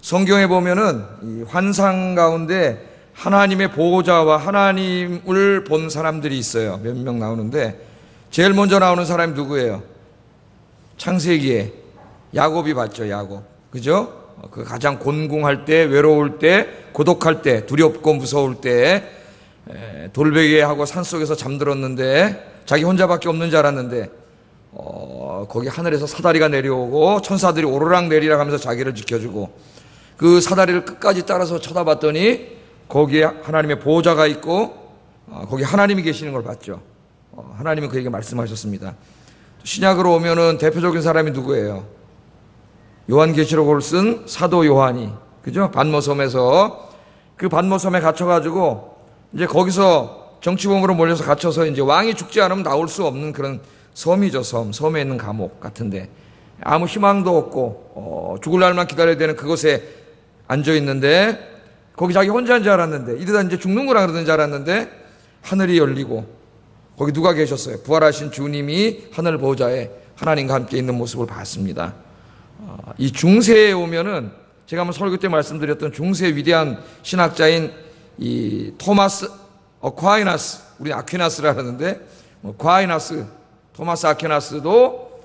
성경에 보면은 이 환상 가운데 하나님의 보호자와 하나님을 본 사람들이 있어요. 몇 명 나오는데 제일 먼저 나오는 사람이 누구예요? 창세기에 야곱이 봤죠. 야곱. 그죠? 그 가장 곤궁할 때, 외로울 때, 고독할 때, 두렵고 무서울 때 돌베개하고 산속에서 잠들었는데 자기 혼자밖에 없는 줄 알았는데 거기 하늘에서 사다리가 내려오고 천사들이 오르락 내리락 하면서 자기를 지켜주고 그 사다리를 끝까지 따라서 쳐다봤더니 거기에 하나님의 보호자가 있고 거기 하나님이 계시는 걸 봤죠. 하나님은 그에게 말씀하셨습니다. 신약으로 오면은 대표적인 사람이 누구예요? 요한계시록을 쓴 사도 요한이, 그죠? 반모섬에서 그 반모섬에 갇혀가지고 이제 거기서 정치범으로 몰려서 갇혀서 이제 왕이 죽지 않으면 나올 수 없는 그런 섬이죠. 섬에 있는 감옥 같은데 아무 희망도 없고 죽을 날만 기다려야 되는 그곳에 앉아 있는데 거기 자기 혼자인 줄 알았는데 이러다 이제 죽는구나 그러는 줄 알았는데 하늘이 열리고 거기 누가 계셨어요? 부활하신 주님이 하늘 보좌에 하나님과 함께 있는 모습을 봤습니다. 이 중세에 오면은 제가 한번 설교 때 말씀드렸던 중세 위대한 신학자인 이 토마스 어퀴나스, 우리 아퀴나스라 하는데 토마스 아퀴나스도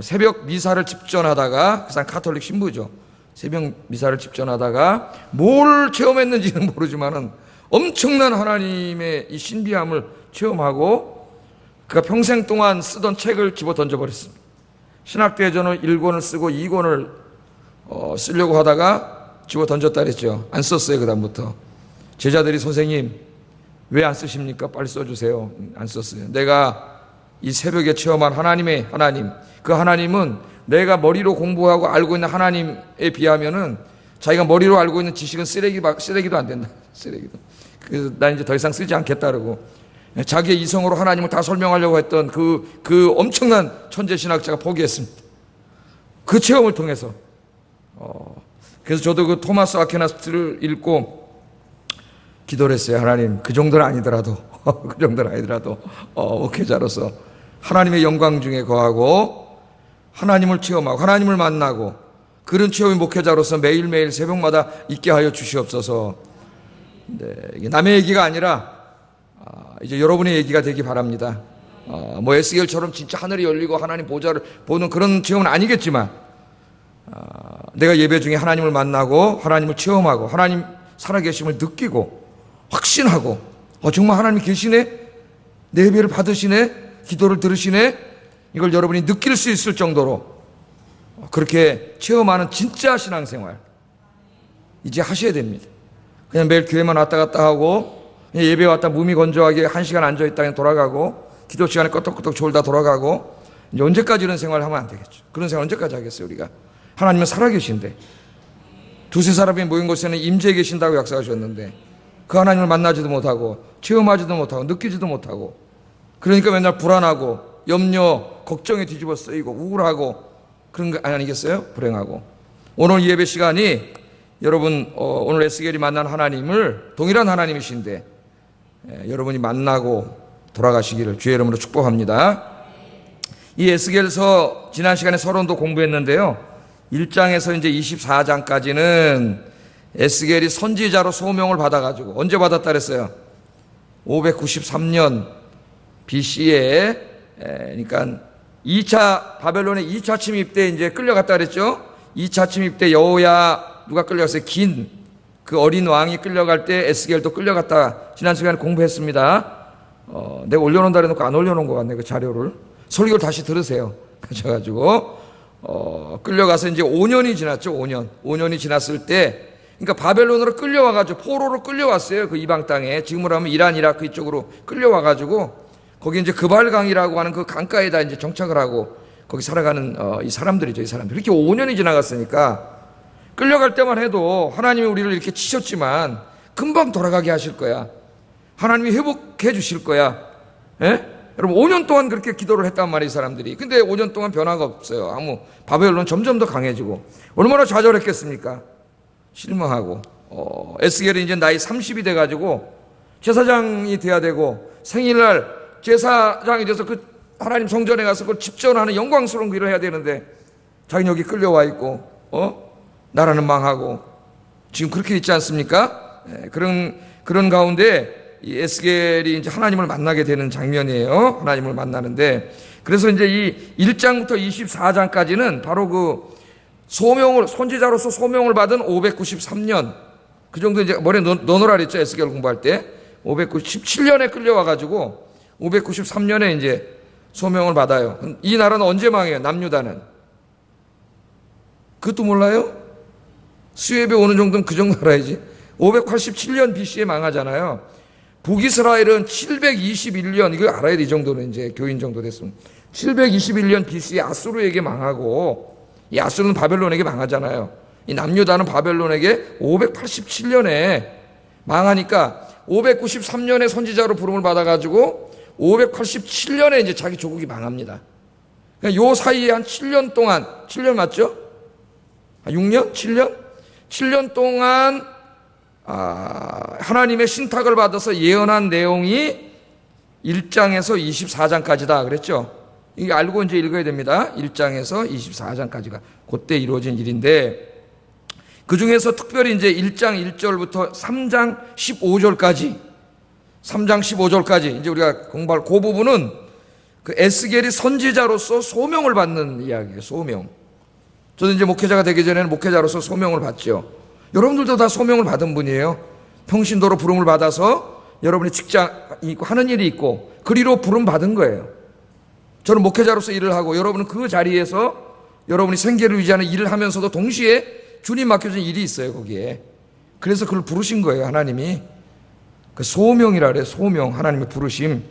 새벽 미사를 집전하다가 그 사람 카톨릭 신부죠. 새벽 미사를 집전하다가 뭘 체험했는지는 모르지만은 엄청난 하나님의 이 신비함을 체험하고 그가 평생 동안 쓰던 책을 집어 던져버렸습니다. 신학대전을 1권을 쓰고 2권을 쓰려고 하다가 집어 던졌다 그랬죠. 안 썼어요. 그 다음부터 제자들이 선생님 왜 안 쓰십니까? 빨리 써주세요. 안 썼어요. 내가 이 새벽에 체험한 하나님의 하나님, 그 하나님은 내가 머리로 공부하고 알고 있는 하나님에 비하면은 자기가 머리로 알고 있는 지식은 쓰레기도 안 된다. 쓰레기도. 그래서 난 이제 더 이상 쓰지 않겠다 그러고 자기의 이성으로 하나님을 다 설명하려고 했던 그 엄청난 천재 신학자가 포기했습니다. 그 체험을 통해서. 그래서 저도 그 토마스 아퀴나스를 읽고 기도를 했어요. 하나님, 그 정도는 아니더라도, 목회자로서 하나님의 영광 중에 거하고 하나님을 체험하고 하나님을 만나고 그런 체험의 목회자로서 매일매일 새벽마다 있게 하여 주시옵소서. 네, 이게 남의 얘기가 아니라 이제 여러분의 얘기가 되기 바랍니다. 뭐 에스겔처럼 진짜 하늘이 열리고 하나님 보좌를 보는 그런 체험은 아니겠지만 내가 예배 중에 하나님을 만나고 하나님을 체험하고 하나님 살아계심을 느끼고 확신하고 정말 하나님이 계시네? 내 예배를 받으시네? 기도를 들으시네? 이걸 여러분이 느낄 수 있을 정도로 그렇게 체험하는 진짜 신앙생활 이제 하셔야 됩니다. 그냥 매일 교회만 왔다 갔다 하고 예배 왔다 몸이 건조하게 1시간 앉아있다 그냥 돌아가고 기도 시간에 끄떡끄떡 졸다 돌아가고 이제 언제까지 이런 생활을 하면 안 되겠죠. 그런 생활 언제까지 하겠어요 우리가. 하나님은 살아계신데 두세 사람이 모인 곳에는 임재해 계신다고 약속하셨는데 그 하나님을 만나지도 못하고 체험하지도 못하고 느끼지도 못하고 그러니까 맨날 불안하고 염려 걱정에 뒤집어 쓰이고 우울하고 그런 거 아니겠어요? 불행하고. 오늘 예배 시간이 여러분 오늘 에스겔이 만난 하나님을 동일한 하나님이신데 여러분이 만나고 돌아가시기를 주의 이름으로 축복합니다. 이 에스겔서 지난 시간에 서론도 공부했는데요. 1장에서 이제 24장까지는 에스겔이 선지자로 소명을 받아가지고 언제 받았다 그랬어요? 593년 BC에 그러니까 2차 바벨론의 2차 침입 때 이제 끌려갔다 그랬죠. 2차 침입 때 여호야 누가 끌려갔어요? 그 어린 왕이 끌려갈 때 에스겔도 끌려갔다. 지난 시간에 공부했습니다. 내가 올려놓는다 해놓고 안 올려놓은 것 같네 그 자료를. 설교를 다시 들으세요. 그래가지고 끌려가서 이제 5년이 지났죠. 5년이 지났을 때 그러니까 바벨론으로 끌려와가지고 포로로 끌려왔어요. 그 이방 땅에 지금으로 하면 이란 이라크 이쪽으로 끌려와가지고 거기 이제 그발강이라고 하는 그 강가에다 이제 정착을 하고 거기 살아가는 이 사람들이죠. 이 사람들. 이렇게 5년이 지나갔으니까 끌려갈 때만 해도 하나님이 우리를 이렇게 치셨지만 금방 돌아가게 하실 거야. 하나님이 회복해 주실 거야. 예? 여러분 5년 동안 그렇게 기도를 했단 말이에요. 이 사람들이. 근데 5년 동안 변화가 없어요. 바벨론 점점 더 강해지고 얼마나 좌절했겠습니까? 실망하고 에스겔이 이제 나이 30이 돼가지고 제사장이 돼야 되고 생일날 제사장이 돼서 그 하나님 성전에 가서 그걸 집전하는 영광스러운 그 일을 해야 되는데 자기는 여기 끌려와 있고 나라는 망하고 지금 그렇게 있지 않습니까? 그런 가운데 이 에스겔이 이제 하나님을 만나게 되는 장면이에요. 하나님을 만나는데, 그래서 이제 이 1장부터 24장까지는 바로 그 선지자로서 소명을 받은 593년, 그 정도 이제 머리에 넣어놓으라 그랬죠. 에스겔 공부할 때. 597년에 끌려와가지고 593년에 이제 소명을 받아요. 이 나라는 언제 망해요? 남유다는. 그것도 몰라요? 수협에 오는 정도는 그 정도 알아야지. 587년 BC에 망하잖아요. 북이스라엘은 721년, 이거 알아야 돼. 이 정도는 이제 교인 정도 됐으면. 721년 BC에 아수르에게 망하고, 이 아수르는 바벨론에게 망하잖아요. 이 남유다는 바벨론에게 587년에 망하니까 593년에 선지자로 부름을 받아가지고 587년에 이제 자기 조국이 망합니다. 그러니까 요 사이에 한 7년 동안, 7년 맞죠? 6년? 7년? 7년 동안 하나님의 신탁을 받아서 예언한 내용이 1장에서 24장까지다 그랬죠? 이게 알고 이제 읽어야 됩니다. 1장에서 24장까지가 그때 이루어진 일인데, 그 중에서 특별히 이제 1장 1절부터 3장 15절까지 이제 우리가 공부할 그 부분은 그 에스겔이 선지자로서 소명을 받는 이야기예요. 소명. 저도 이제 목회자가 되기 전에는 목회자로서 소명을 받죠. 여러분들도 다 소명을 받은 분이에요. 평신도로 부름을 받아서 여러분이 직장 있고 하는 일이 있고 그리로 부름 받은 거예요. 저는 목회자로서 일을 하고 여러분은 그 자리에서 여러분이 생계를 유지하는 일을 하면서도 동시에 주님 맡겨준 일이 있어요, 거기에. 그래서 그걸 부르신 거예요, 하나님이. 그 소명이라 그래요, 소명. 하나님의 부르심.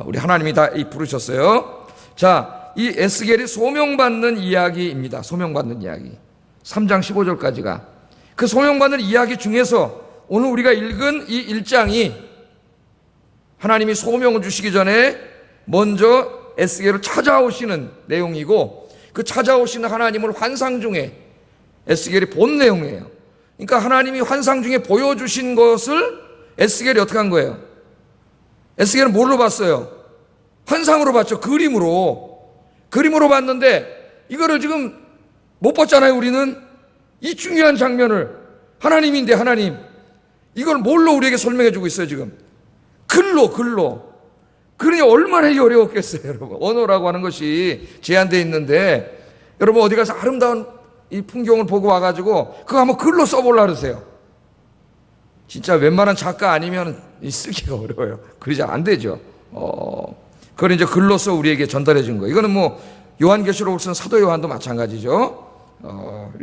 우리 하나님이 다 부르셨어요. 자, 이 에스겔이 소명받는 이야기입니다. 소명받는 이야기. 3장 15절까지가. 그 소명받는 이야기 중에서 오늘 우리가 읽은 이 1장이 하나님이 소명을 주시기 전에 먼저 에스겔을 찾아오시는 내용이고, 그 찾아오시는 하나님을 환상 중에 에스겔이 본 내용이에요. 그러니까 하나님이 환상 중에 보여주신 것을 에스겔이 어떻게 한 거예요? 에스겔은 뭘로 봤어요? 환상으로 봤죠. 그림으로 봤는데 이거를 지금 못 봤잖아요. 우리는 이 중요한 장면을. 하나님인데 하나님 이걸 뭘로 우리에게 설명해 주고 있어요 지금? 글로. 그러니 얼마나 어려웠겠어요 여러분. 언어라고 하는 것이 제한되어 있는데, 여러분 어디 가서 아름다운 이 풍경을 보고 와가지고 그거 한번 글로 써보려고 그러세요. 진짜 웬만한 작가 아니면 쓰기가 어려워요. 그러지 안 되죠. 그걸 이제 글로써 우리에게 전달해 준 거예요. 이거는 뭐 요한계시록을 쓴 사도 요한도 마찬가지죠.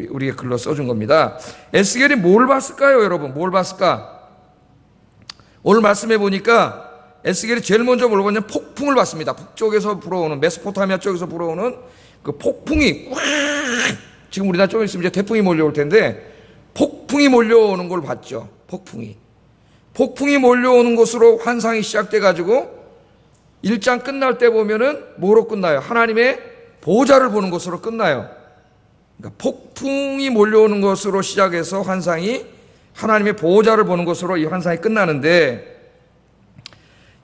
우리에게 글로 써준 겁니다. 에스겔이 뭘 봤을까요, 여러분? 뭘 봤을까? 오늘 말씀해 보니까 에스겔이 제일 먼저 뭘 봤냐면 폭풍을 봤습니다. 북쪽에서 불어오는, 메소포타미아 쪽에서 불어오는 그 폭풍이 꽉, 지금 우리나라 좀 있으면 이제 태풍이 몰려올 텐데 폭풍이 몰려오는 걸 봤죠. 폭풍이 몰려오는 것으로 환상이 시작돼 가지고 1장 끝날 때 보면은 뭐로 끝나요? 하나님의 보좌를 보는 것으로 끝나요. 그러니까 폭풍이 몰려오는 것으로 시작해서 환상이 하나님의 보좌를 보는 것으로 이 환상이 끝나는데,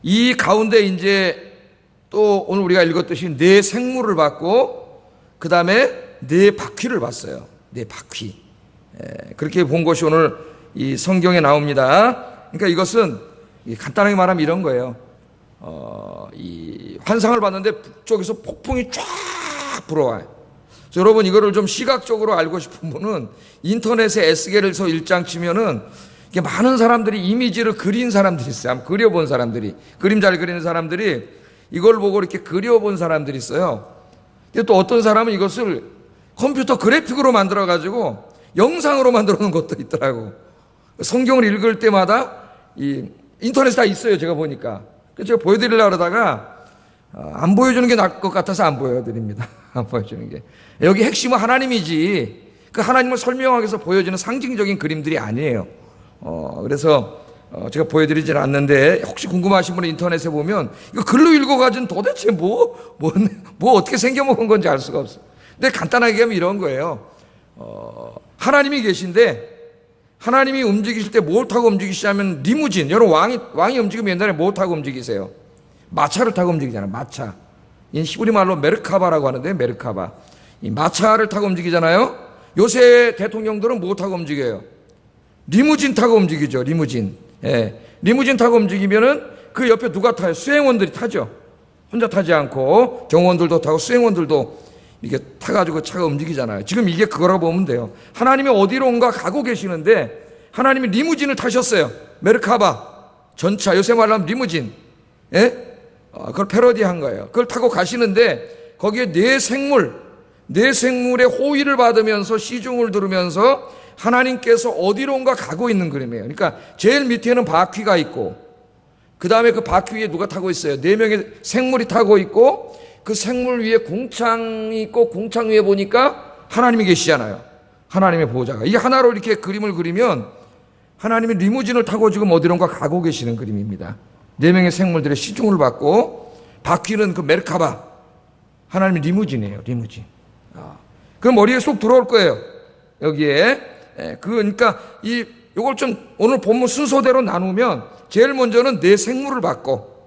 이 가운데 이제 또 오늘 우리가 읽었듯이 네 생물을 봤고 그 다음에 네 바퀴를 봤어요. 네 바퀴. 그렇게 본 것이 오늘 이 성경에 나옵니다. 그러니까 이것은 간단하게 말하면 이런 거예요. 이 환상을 봤는데 북쪽에서 폭풍이 쫙 불어와요. 그래서 여러분 이거를 좀 시각적으로 알고 싶은 분은 인터넷에 에스겔서 1장 치면은 이게 많은 사람들이 이미지를 그린 사람들이 있어요. 한번 그려본 사람들이, 그림 잘 그리는 사람들이 이걸 보고 이렇게 그려본 사람들이 있어요. 근데 또 어떤 사람은 이것을 컴퓨터 그래픽으로 만들어가지고 영상으로 만들어 놓은 것도 있더라고. 성경을 읽을 때마다 이 인터넷에 다 있어요. 제가 보니까. 그래서 제가 보여드리려고 그러다가 안 보여주는 게 나을 것 같아서 안 보여드립니다. 안 보여주는 게. 여기 핵심은 하나님이지 그 하나님을 설명하기 위해서 보여주는 상징적인 그림들이 아니에요. 그래서 제가 보여드리지는 않는데, 혹시 궁금하신 분은 인터넷에 보면 이거 글로 읽어가지고 도대체 뭐 어떻게 생겨먹은 건지 알 수가 없어요. 근데 간단하게 하면 이런 거예요. 하나님이 계신데 하나님이 움직이실 때 뭘 타고 움직이시냐면 리무진. 여러분 왕이 움직이면 옛날에 뭐 타고 움직이세요? 마차를 타고 움직이잖아요. 마차. 이 히브리 말로 메르카바라고 하는데, 메르카바. 이 마차를 타고 움직이잖아요. 요새 대통령들은 뭐 타고 움직여요? 리무진 타고 움직이죠. 리무진. 예. 리무진 타고 움직이면은 그 옆에 누가 타요? 수행원들이 타죠. 혼자 타지 않고 경호원들도 타고 수행원들도 이렇게 타가지고 차가 움직이잖아요. 지금 이게 그거라고 보면 돼요. 하나님이 어디론가 가고 계시는데 하나님이 리무진을 타셨어요. 메르카바 전차, 요새 말하면 리무진. 예? 그걸 패러디한 거예요. 그걸 타고 가시는데 거기에 네 생물의 호의를 받으면서 시중을 들으면서 하나님께서 어디론가 가고 있는 그림이에요. 그러니까 제일 밑에는 바퀴가 있고 그 다음에 그 바퀴 위에 누가 타고 있어요? 네 명의 생물이 타고 있고 그 생물 위에 궁창이 있고 궁창 위에 보니까 하나님이 계시잖아요. 하나님의 보호자가. 이게 하나로 이렇게 그림을 그리면 하나님이 리무진을 타고 지금 어디론가 가고 계시는 그림입니다. 네 명의 생물들의 시중을 받고 바퀴는 그 메르카바. 하나님의 리무진이에요. 리무진. 그럼 머리에 쏙 들어올 거예요. 여기에. 그러니까 요걸 좀 오늘 본문 순서대로 나누면 제일 먼저는 네 생물을 받고,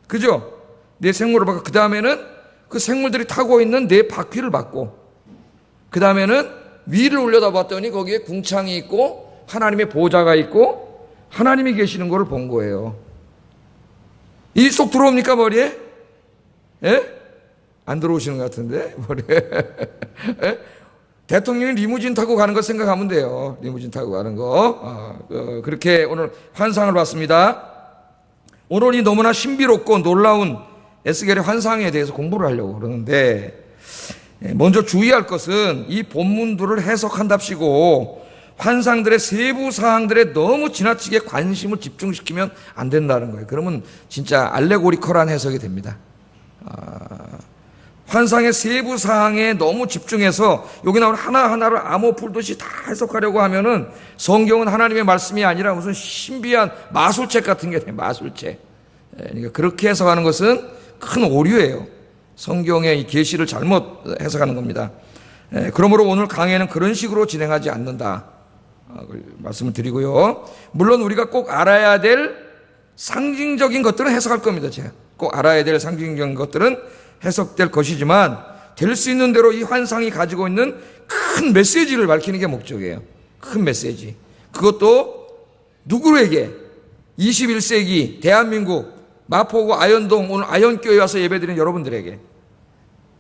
그죠? 네 생물을 받고, 그 다음에는 그 생물들이 타고 있는 네 바퀴를 받고, 그 다음에는 위를 올려다봤더니 거기에 궁창이 있고 하나님의 보호자가 있고 하나님이 계시는 것을 본 거예요. 이 쏙 들어옵니까 머리에? 예? 안 들어오시는 것 같은데 머리에. 예? 대통령이 리무진 타고 가는 거 생각하면 돼요. 리무진 타고 가는 거. 그렇게 오늘 환상을 봤습니다. 오늘이 너무나 신비롭고 놀라운 에스겔의 환상에 대해서 공부를 하려고 그러는데, 먼저 주의할 것은 이 본문들을 해석한답시고 환상들의 세부 사항들에 너무 지나치게 관심을 집중시키면 안 된다는 거예요. 그러면 진짜 알레고리컬한 해석이 됩니다. 환상의 세부 사항에 너무 집중해서 여기 나오는 하나하나를 암호 풀듯이 다 해석하려고 하면은 성경은 하나님의 말씀이 아니라 무슨 신비한 마술책 같은 게 돼요. 마술책. 그러니까 그렇게 해석하는 것은 큰 오류예요. 성경의 이 계시를 잘못 해석하는 겁니다. 그러므로 오늘 강의는 그런 식으로 진행하지 않는다 말씀을 드리고요. 물론 우리가 꼭 알아야 될 상징적인 것들은 해석할 겁니다. 제가 꼭 알아야 될 상징적인 것들은 해석될 것이지만 될 수 있는 대로 이 환상이 가지고 있는 큰 메시지를 밝히는 게 목적이에요. 큰 메시지. 그것도 누구에게? 21세기 대한민국 마포구 아현동 오늘 아현교회 와서 예배드리는 여러분들에게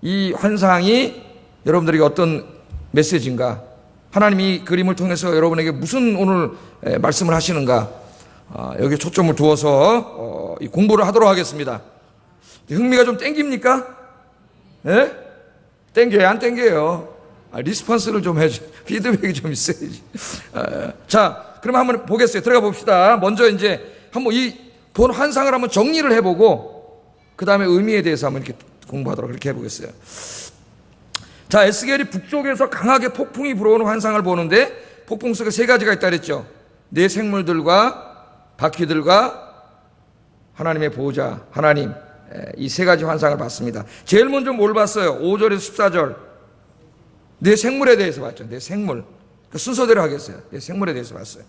이 환상이 여러분들에게 어떤 메시지인가, 하나님이 그림을 통해서 여러분에게 무슨 오늘 말씀을 하시는가, 여기에 초점을 두어서 이 공부를 하도록 하겠습니다. 흥미가 좀 땡깁니까? 예? 땡겨요? 안 땡겨요? 리스폰스를 좀 해줘. 피드백이 좀 있어야지. 자, 그럼 한번 보겠어요. 들어가 봅시다. 먼저 이제 한번 이 본 환상을 한번 정리를 해보고 그 다음에 의미에 대해서 한번 이렇게 공부하도록 그렇게 해보겠어요. 자, 에스겔이 북쪽에서 강하게 폭풍이 불어오는 환상을 보는데 폭풍 속에 세 가지가 있다 그랬죠. 네 생물들과 바퀴들과 하나님의 보호자 하나님, 이 세 가지 환상을 봤습니다. 제일 먼저 뭘 봤어요? 5절에서 14절. 네 생물에 대해서 봤죠. 네 생물. 그 순서대로 하겠어요. 네 생물에 대해서 봤어요.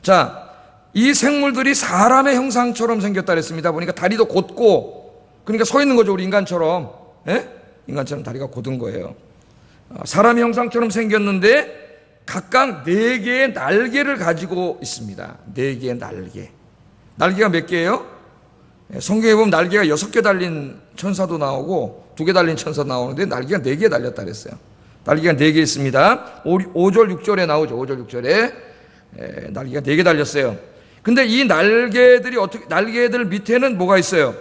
자, 이 생물들이 사람의 형상처럼 생겼다 그랬습니다. 보니까 다리도 곧고, 그러니까 서 있는 거죠. 우리 인간처럼. 예? 인간처럼 다리가 곧은 거예요. 사람의 형상처럼 생겼는데 각각 4개의 날개를 가지고 있습니다. 4개의 날개. 날개가 몇 개예요? 성경에 보면 날개가 6개 달린 천사도 나오고 2개 달린 천사도 나오는데 날개가 4개 달렸다 그랬어요. 날개가 4개 있습니다. 5절 6절에 나오죠. 5절 6절에 날개가 4개 달렸어요. 근데 이 날개들이 날개들 밑에는 뭐가 있어요?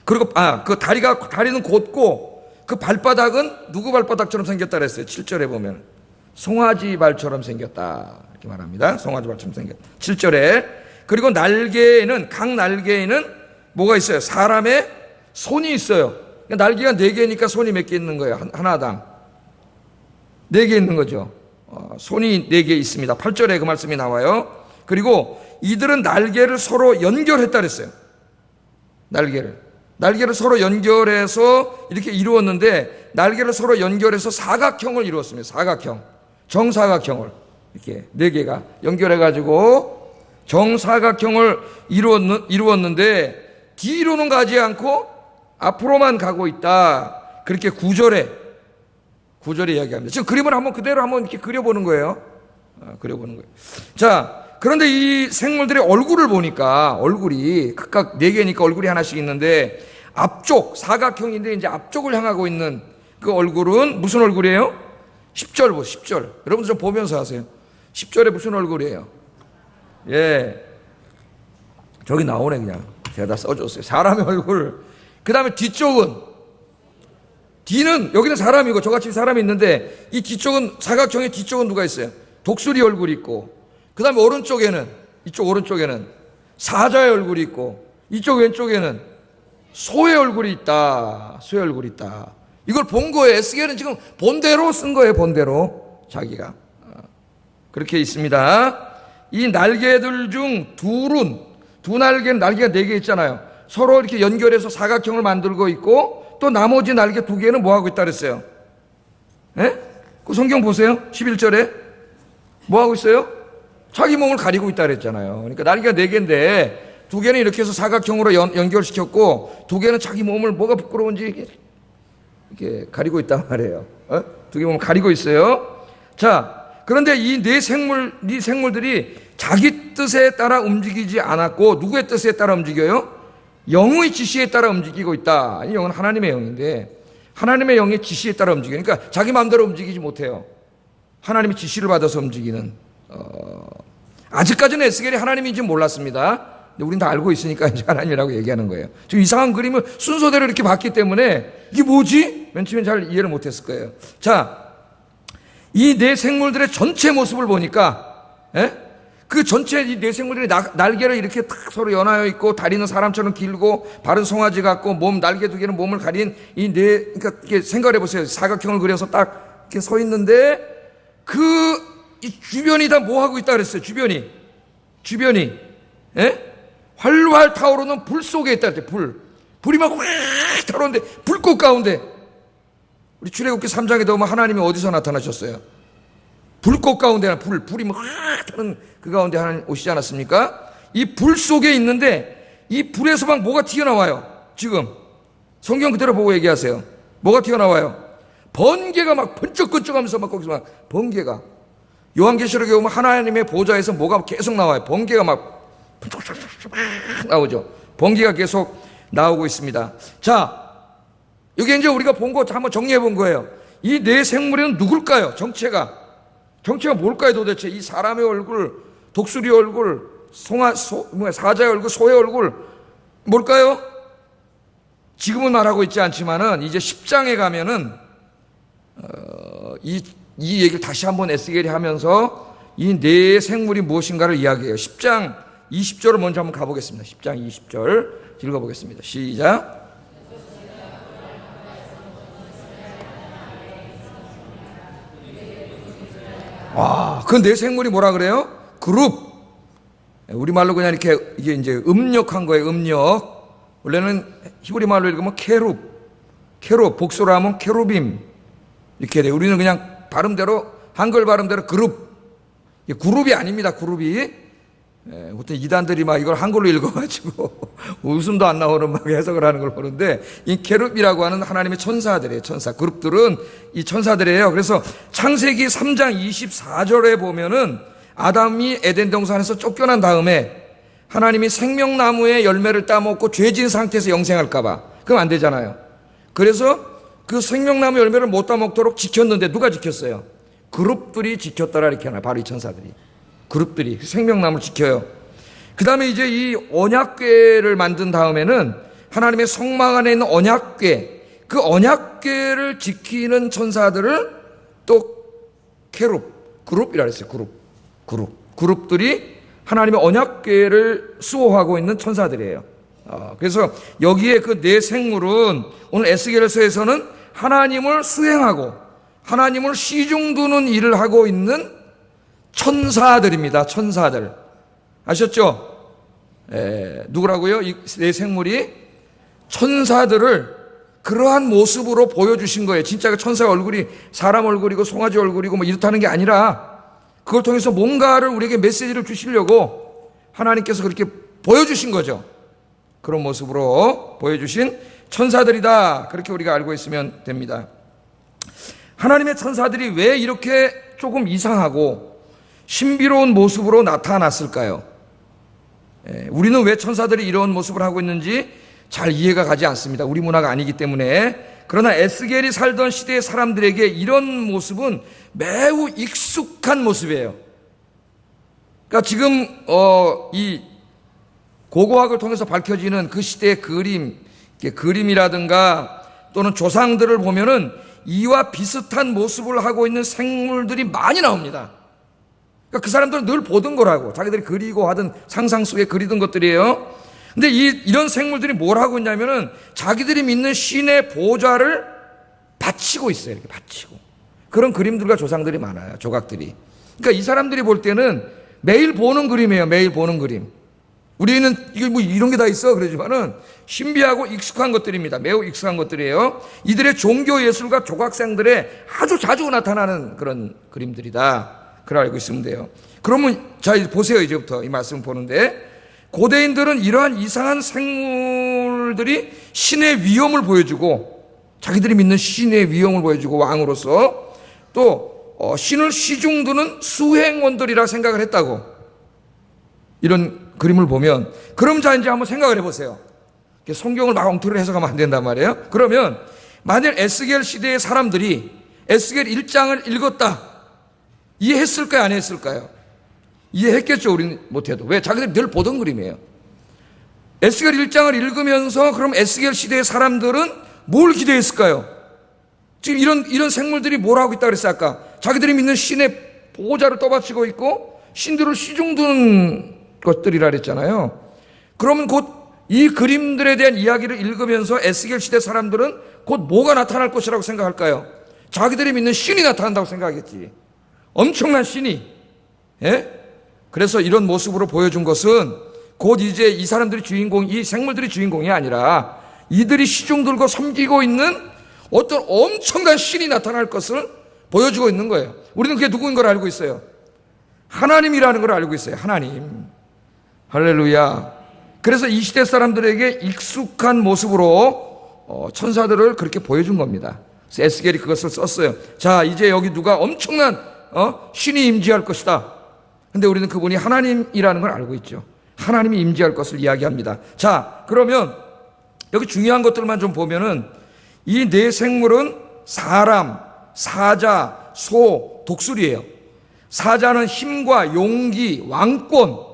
그리고 그 다리는 곧고 그 발바닥은 누구 발바닥처럼 생겼다 그랬어요. 7절에 보면 송아지 발처럼 생겼다 이렇게 말합니다. 송아지 발처럼 생겼다. 7절에. 그리고 각 날개에는 뭐가 있어요? 사람의 손이 있어요. 그러니까 날개가 4개니까 손이 몇 개 있는 거예요? 하나당 4개 있는 거죠. 손이 4개 있습니다. 8절에 그 말씀이 나와요. 그리고 이들은 날개를 서로 연결했다 그랬어요. 날개를 서로 연결해서 이렇게 이루었는데 날개를 서로 연결해서 사각형을 이루었습니다. 사각형. 정사각형을 이렇게 4개가 연결해가지고 정사각형을 이루었는데 뒤로는 가지 않고 앞으로만 가고 있다. 그렇게 9절에 이야기합니다. 지금 그림을 한번 그대로 한번 이렇게 그려보는 거예요. 그려보는 거예요. 자, 그런데 이 생물들의 얼굴을 보니까 얼굴이 각각 4개니까 얼굴이 하나씩 있는데 앞쪽 사각형인데 이제 앞쪽을 향하고 있는 그 얼굴은 무슨 얼굴이에요? 10절 10절. 여러분들 좀 보면서 하세요. 10절에 무슨 얼굴이에요? 예. 저기 나오네 그냥. 제가 다 써줬어요. 사람의 얼굴. 그 다음에 뒤쪽은 뒤는 여기는 사람이고 저같이 사람이 있는데 이 뒤쪽은 사각형의 뒤쪽은 누가 있어요? 독수리 얼굴이 있고 그 다음에 오른쪽에는 이쪽 오른쪽에는 사자의 얼굴이 있고 이쪽 왼쪽에는 소의 얼굴이 있다. 소의 얼굴이 있다. 이걸 본 거예요. 에스겔은 지금 본대로 쓴 거예요. 본대로 자기가 그렇게 있습니다. 이 날개들 중 둘은 두 날개는 날개가 4개 있잖아요. 서로 이렇게 연결해서 사각형을 만들고 있고 또 나머지 날개 2개는 뭐 하고 있다 그랬어요? 예? 그 성경 보세요. 11절에 뭐 하고 있어요? 자기 몸을 가리고 있다 그랬잖아요. 그러니까 날개가 4개인데 2개는 이렇게 해서 사각형으로 연결시켰고 2개는 자기 몸을 뭐가 부끄러운지 이렇게 가리고 있단 말이에요. 2개 몸을 가리고 있어요. 자, 그런데 이 생물들이 자기 뜻에 따라 움직이지 않았고 누구의 뜻에 따라 움직여요? 영의 지시에 따라 움직이고 있다. 이 영은 하나님의 영인데 하나님의 영의 지시에 따라 움직여요. 그러니까 자기 마음대로 움직이지 못해요. 하나님의 지시를 받아서 움직이는 아직까지는 에스겔이 하나님인지 몰랐습니다. 근데 우린 다 알고 있으니까 이제 하나님이라고 얘기하는 거예요. 지금 이상한 그림을 순서대로 이렇게 봤기 때문에 이게 뭐지? 맨 처음엔 잘 이해를 못했을 거예요. 자, 이 4 생물들의 전체 모습을 보니까 그 전체 이 4 생물들이 날개를 이렇게 딱 서로 연하여 있고 다리는 사람처럼 길고 발은 송아지 같고 몸 날개 2개는 몸을 가린 이 그러니까 이렇게 생각해 보세요. 사각형을 그려서 딱 이렇게 서 있는데 이 주변이 다 뭐 하고 있다 그랬어요? 주변이 활활 타오르는 불 속에 있다 그랬어요. 불이 막 확 타오르는데 불꽃 가운데 우리 출애굽기 3장에 보면 하나님이 어디서 나타나셨어요? 불꽃 가운데 불이 막 타는 그 가운데 하나님 오시지 않았습니까? 이 불 속에 있는데 이 불에서 막 뭐가 튀어나와요? 지금 성경 그대로 보고 얘기하세요. 뭐가 튀어나와요? 번개가 막 번쩍번쩍하면서 막 거기서 막 번개가 요한계시록에 보면 하나님의 보좌에서 뭐가 계속 나와요. 번개가 막 나오죠. 번개가 계속 나오고 있습니다. 자, 여기 이제 우리가 본 거 한번 정리해 본 거예요. 이 4 생물은 누굴까요? 정체가 뭘까요 도대체? 이 사람의 얼굴, 독수리 얼굴, 사자의 얼굴, 소의 얼굴 뭘까요? 지금은 말하고 있지 않지만은 이제 10장에 가면은 이 얘기를 다시 한번 에스겔이 하면서 이 4 생물이 무엇인가를 이야기해요. 10장 20절을 먼저 한번 가보겠습니다. 10장 20절 읽어보겠습니다. 시작. 그 4 생물이 뭐라 그래요? 그룹. 우리말로 그냥 이렇게 이게 이제 음력한 거예요. 음력. 원래는 히브리 말로 읽으면 케룹, 복수로 하면 케루빔 이렇게 돼요. 우리는 그냥 발음대로 한글 발음대로 그룹이 아닙니다. 그룹이 보통 이단들이 막 이걸 한글로 읽어가지고 웃음도 안 나오는 막 해석을 하는 걸 보는데 이 케룹이라고 하는 하나님의 천사들이에요. 그룹들은 이 천사들이에요. 그래서 창세기 3장 24절에 보면은 아담이 에덴 동산에서 쫓겨난 다음에 하나님이 생명나무의 열매를 따먹고 죄진 상태에서 영생할까봐 그럼 안 되잖아요. 그래서 그 생명나무 열매를 못 따먹도록 지켰는데 누가 지켰어요? 그룹들이 지켰더라 이렇게 하나. 바로 이 천사들이 그룹들이 생명나무를 지켜요. 그 다음에 이제 이 언약궤를 만든 다음에는 하나님의 성막 안에 있는 언약궤, 그 언약궤를 지키는 천사들을 또 그룹이라 했어요. 그룹들이 하나님의 언약궤를 수호하고 있는 천사들이에요. 그래서 여기에 그 4 생물은 오늘 에스겔서에서는 하나님을 수행하고 하나님을 시중두는 일을 하고 있는 천사들입니다. 천사들. 아셨죠? 누구라고요? 이 4 생물이 천사들을 그러한 모습으로 보여주신 거예요. 진짜 그 천사의 얼굴이 사람 얼굴이고 송아지 얼굴이고 뭐 이렇다는 게 아니라 그걸 통해서 뭔가를 우리에게 메시지를 주시려고 하나님께서 그렇게 보여주신 거죠. 그런 모습으로 보여주신 천사들이다. 그렇게 우리가 알고 있으면 됩니다. 하나님의 천사들이 왜 이렇게 조금 이상하고 신비로운 모습으로 나타났을까요? 우리는 왜 천사들이 이런 모습을 하고 있는지 잘 이해가 가지 않습니다. 우리 문화가 아니기 때문에. 그러나 에스겔이 살던 시대의 사람들에게 이런 모습은 매우 익숙한 모습이에요. 그러니까 지금 이 고고학을 통해서 밝혀지는 그 시대의 그림이라든가 또는 조상들을 보면은 이와 비슷한 모습을 하고 있는 생물들이 많이 나옵니다. 그러니까 그 사람들은 늘 보던 거라고. 자기들이 그리고 하던 상상 속에 그리던 것들이에요. 근데 이런 생물들이 뭘 하고 있냐면은 자기들이 믿는 신의 보좌를 바치고 있어요. 이렇게 바치고. 그런 그림들과 조상들이 많아요. 조각들이. 그러니까 이 사람들이 볼 때는 매일 보는 그림이에요. 매일 보는 그림. 우리는 이게 뭐 이런 게 다 있어 그러지만은 신비하고 익숙한 것들입니다. 매우 익숙한 것들이에요. 이들의 종교 예술과 조각상들의 아주 자주 나타나는 그런 그림들이다. 그걸 알고 있으면 돼요. 그러면 자 보세요. 이제부터 이 말씀을 보는데 고대인들은 이러한 이상한 생물들이 신의 위엄을 보여주고 자기들이 믿는 신의 위엄을 보여주고 왕으로서 또 신을 시중두는 수행원들이라 생각을 했다고. 이런 그림을 보면 그럼 자 이제 한번 생각을 해보세요. 성경을 막 엉터리로 해석하면 안 된단 말이에요. 그러면 만일 에스겔 시대의 사람들이 에스겔 1장을 읽었다. 이해했을까요? 안 했을까요? 이해했겠죠. 우리는 못해도. 왜? 자기들이 늘 보던 그림이에요. 에스겔 1장을 읽으면서 그럼 에스겔 시대의 사람들은 뭘 기대했을까요? 지금 이런 생물들이 뭘 하고 있다 그랬어요. 아까 자기들이 믿는 신의 보호자를 떠받치고 있고 신들을 시중두는 것들이라 그랬잖아요. 그러면 곧 이 그림들에 대한 이야기를 읽으면서 에스겔 시대 사람들은 곧 뭐가 나타날 것이라고 생각할까요? 자기들이 믿는 신이 나타난다고 생각하겠지. 엄청난 신이. 예? 그래서 이런 모습으로 보여준 것은 곧 이제 이 사람들이 이 생물들이 주인공이 아니라 이들이 시중 들고 섬기고 있는 어떤 엄청난 신이 나타날 것을 보여주고 있는 거예요. 우리는 그게 누구인 걸 알고 있어요. 하나님이라는 걸 알고 있어요. 하나님. 할렐루야. 그래서 이 시대 사람들에게 익숙한 모습으로 천사들을 그렇게 보여준 겁니다. 그래서 에스겔이 그것을 썼어요. 자, 이제 여기 누가 엄청난 신이 임재할 것이다. 근데 우리는 그분이 하나님이라는 걸 알고 있죠. 하나님이 임재할 것을 이야기합니다. 자, 그러면 여기 중요한 것들만 좀 보면은 이 네 생물은 사람, 사자, 소, 독수리예요. 사자는 힘과 용기, 왕권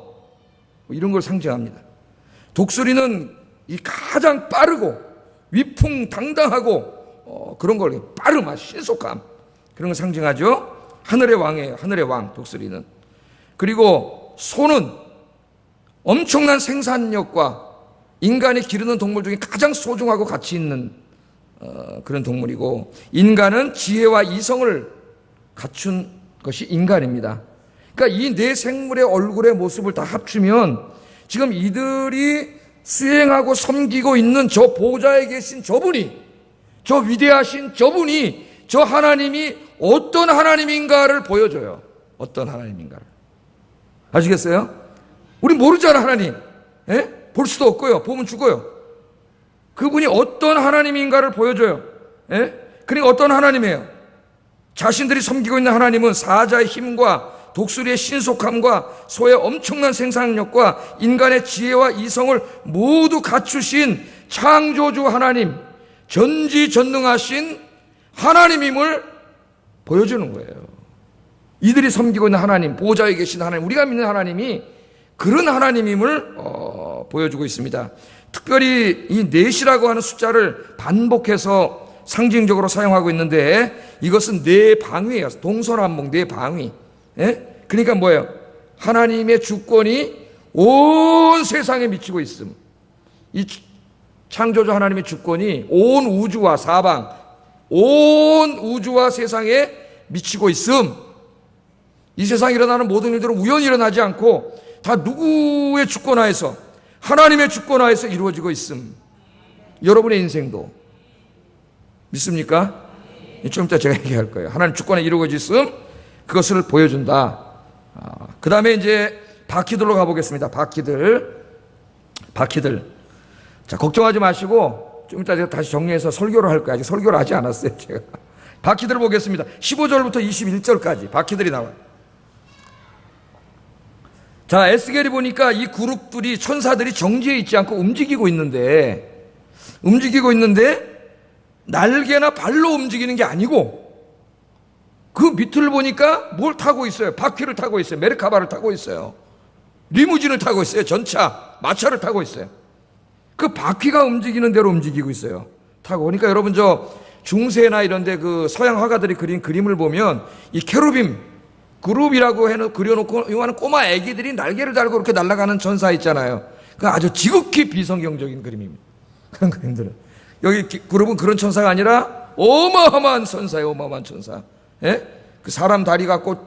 이런 걸 상징합니다. 독수리는 이 가장 빠르고 위풍당당하고 그런 걸 빠름, 신속함 그런 걸 상징하죠. 하늘의 왕이에요. 하늘의 왕 독수리는. 그리고 소는 엄청난 생산력과 인간이 기르는 동물 중에 가장 소중하고 가치 있는 그런 동물이고 인간은 지혜와 이성을 갖춘 것이 인간입니다. 그러니까 이 네 생물의 얼굴의 모습을 다 합치면 지금 이들이 수행하고 섬기고 있는 저 보좌에 계신 저분이 저 위대하신 저분이 저 하나님이 어떤 하나님인가를 보여줘요. 어떤 하나님인가를. 아시겠어요? 우리 모르잖아 하나님. 예? 볼 수도 없고요. 보면 죽어요. 그분이 어떤 하나님인가를 보여줘요. 예? 그러니까 어떤 하나님이에요? 자신들이 섬기고 있는 하나님은 사자의 힘과 독수리의 신속함과 소의 엄청난 생산력과 인간의 지혜와 이성을 모두 갖추신 창조주 하나님, 전지전능하신 하나님임을 보여주는 거예요. 이들이 섬기고 있는 하나님, 보좌에 계신 하나님, 우리가 믿는 하나님이 그런 하나님임을 보여주고 있습니다. 특별히 이 넷이라고 하는 숫자를 반복해서 상징적으로 사용하고 있는데 이것은 네 방위예요. 동서남북 네 방위. 예? 그러니까 뭐예요? 하나님의 주권이 온 세상에 미치고 있음. 이 창조주 하나님의 주권이 온 우주와 사방, 온 우주와 세상에 미치고 있음. 이 세상에 일어나는 모든 일들은 우연히 일어나지 않고 다 누구의 주권하에서 하나님의 주권하에서 이루어지고 있음. 여러분의 인생도 믿습니까? 좀 이따 제가 얘기할 거예요. 하나님 주권에 이루어져 있음. 그것을 보여준다. 그 다음에 이제 바퀴들로 가보겠습니다. 바퀴들. 자, 걱정하지 마시고 좀 이따 제가 다시 정리해서 설교를 할 거예요. 아직 설교를 하지 않았어요, 제가. 바퀴들을 보겠습니다. 15절부터 21절까지 바퀴들이 나와요. 자, 에스겔이 보니까 이 그룹들이, 천사들이 정지해 있지 않고 움직이고 있는데 날개나 발로 움직이는 게 아니고 그 밑을 보니까 뭘 타고 있어요? 바퀴를 타고 있어요. 메르카바를 타고 있어요. 리무진을 타고 있어요. 전차, 마차를 타고 있어요. 그 바퀴가 움직이는 대로 움직이고 있어요. 타고. 그러니까 여러분 저 중세나 이런 데 그 서양 화가들이 그린 그림을 보면 이 케루빔 그룹이라고 그려놓고 이거는 꼬마 애기들이 날개를 달고 이렇게 날아가는 천사 있잖아요. 그 아주 지극히 비성경적인 그림입니다. 그런 그림들은. 여기 그룹은 그런 천사가 아니라 어마어마한 천사예요. 어마어마한 천사. 예? 그 사람 다리 갖고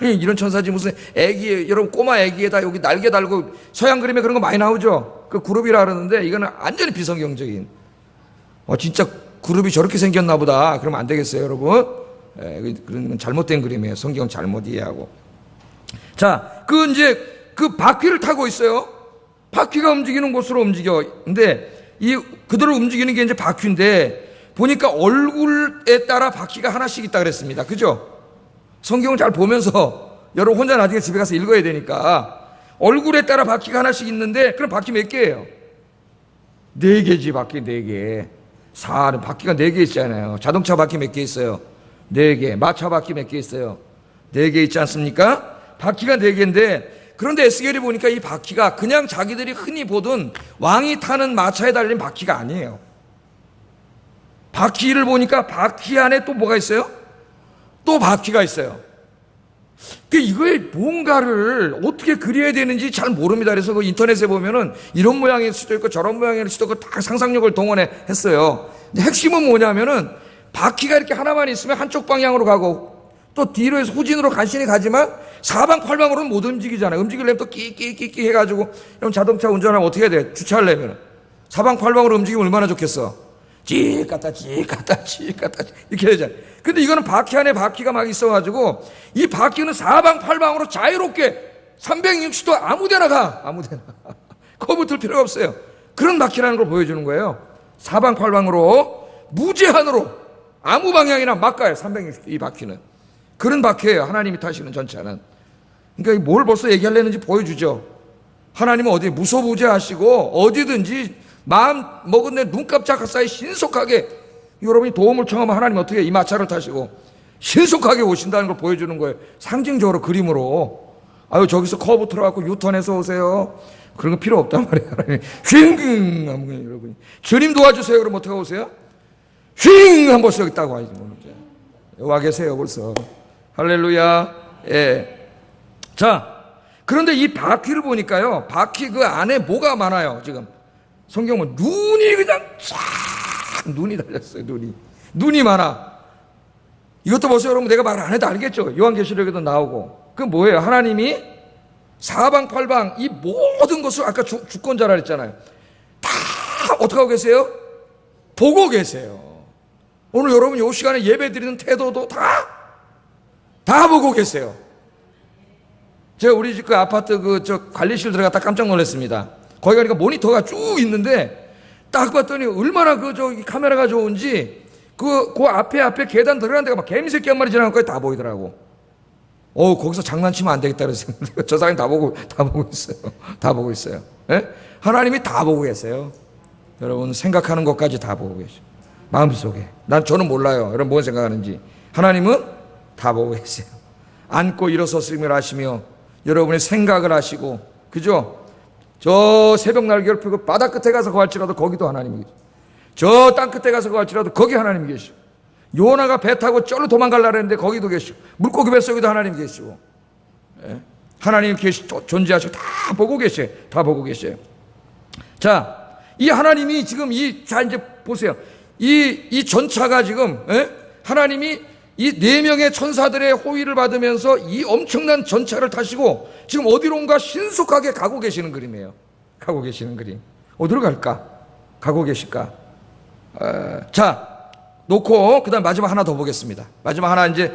이런 천사지 무슨 애기, 여러분 꼬마 애기에다 여기 날개 달고 서양 그림에 그런 거 많이 나오죠. 그 그룹이라 그러는데 이거는 완전히 비성경적인. 진짜 그룹이 저렇게 생겼나 보다. 그러면 안 되겠어요, 여러분. 그런 건 잘못된 그림이에요. 성경 잘못 이해하고. 자, 그 바퀴를 타고 있어요. 바퀴가 움직이는 곳으로 움직여. 근데 그대로 움직이는 게 이제 바퀴인데 보니까 얼굴에 따라 바퀴가 하나씩 있다 그랬습니다. 그죠? 성경을 잘 보면서 여러분 혼자 나중에 집에 가서 읽어야 되니까 얼굴에 따라 바퀴가 하나씩 있는데 그럼 바퀴 몇 개예요? 4개지. 바퀴 4개. 바퀴가 4개 있잖아요. 자동차 바퀴 몇 개 있어요? 4개. 마차 바퀴 몇 개 있어요? 4개 있지 않습니까? 바퀴가 4개인데 그런데 에스겔이 보니까 이 바퀴가 그냥 자기들이 흔히 보던 왕이 타는 마차에 달린 바퀴가 아니에요. 바퀴를 보니까 바퀴 안에 또 뭐가 있어요? 또 바퀴가 있어요. 이거에 뭔가를 어떻게 그려야 되는지 잘 모릅니다. 그래서 그 인터넷에 보면은 이런 모양일 수도 있고 저런 모양일 수도 있고 다 상상력을 동원해 했어요. 근데 핵심은 뭐냐면은 바퀴가 이렇게 하나만 있으면 한쪽 방향으로 가고 또 뒤로 해서 후진으로 간신히 가지만 사방팔방으로는 못 움직이잖아요. 움직이려면 또 끼끼끼끼 해가지고 그럼 자동차 운전하면 어떻게 해야 돼? 주차하려면 사방팔방으로 움직이면 얼마나 좋겠어? 찌 갔다 이렇게 되잖아요. 근데 이거는 바퀴 안에 바퀴가 막 있어가지고 이 바퀴는 사방팔방으로 자유롭게 360도 아무데나 가. 아무데나. 겁을 필요가 없어요. 그런 바퀴라는 걸 보여주는 거예요. 사방팔방으로 무제한으로 아무 방향이나 막 가요. 360도 이 바퀴는. 그런 바퀴예요. 하나님이 타시는 전차는. 그러니까 뭘 벌써 얘기하려는지 보여주죠. 하나님은 어디 무소부재하시고 어디든지 마음 먹은 내 눈 깜짝할 사이 신속하게 여러분이 도움을 청하면 하나님 어떻게 이 마차를 타시고 신속하게 오신다는 걸 보여주는 거예요. 상징적으로 그림으로. 저기서 커브 틀어갖고 유턴해서 오세요. 그런 거 필요 없단 말이에요. 하나님 휙 하면 여러분이 주님 도와주세요. 그럼 어떻게 오세요? 휙 한 번씩 여기 딱 와야지. 와 계세요 벌써. 할렐루야. 예. 자, 그런데 이 바퀴를 보니까요, 바퀴 그 안에 뭐가 많아요. 지금 성경은 눈이 그냥 쫙 눈이 달렸어요. 눈이 많아. 이것도 보세요. 여러분 내가 말 안 해도 알겠죠. 요한계시록에도 나오고. 그 뭐예요? 하나님이 사방팔방 이 모든 것을 아까 주권자라 그랬잖아요. 다 어떻게 하고 계세요? 보고 계세요. 오늘 여러분 이 시간에 예배 드리는 태도도 다 보고 계세요. 제가 우리 집 그 아파트 관리실 들어갔다 깜짝 놀랐습니다. 거기 가니까 모니터가 쭉 있는데 딱 봤더니 얼마나 카메라가 좋은지 그 앞에 계단 들어가는 데가 막 개미새끼 한 마리 지나간 거에 다 보이더라고. 거기서 장난치면 안 되겠다 그래서 저 사람이 다 보고 있어요. 다 보고 있어요. 예? 하나님이 다 보고 계세요. 여러분 생각하는 것까지 다 보고 계셔. 마음속에. 저는 몰라요. 여러분 뭔 생각하는지. 하나님은 다 보고 계세요. 앉고 일어섰음을 하시며 여러분의 생각을 하시고, 그죠? 저 새벽 날개를 펴고 바다 끝에 가서 거할지라도 거기도 하나님이 계시고, 저 땅 끝에 가서 거할지라도 거기 하나님이 계시고, 요나가 배 타고 쩔로 도망가려고 했는데 거기도 계시고, 물고기 뱃속에도 하나님 계시고, 예? 하나님 존재하시고 다 보고 계셔요. 다 보고 계셔요. 자, 이 하나님이 지금 자 이제 보세요. 이 전차가 지금, 예? 하나님이 이 4명의 천사들의 호위를 받으면서 이 엄청난 전차를 타시고 지금 어디로 온가 신속하게 가고 계시는 그림이에요. 가고 계시는 그림. 어디로 갈까? 가고 계실까? 자, 놓고 그다음 마지막 하나 더 보겠습니다. 마지막 하나 이제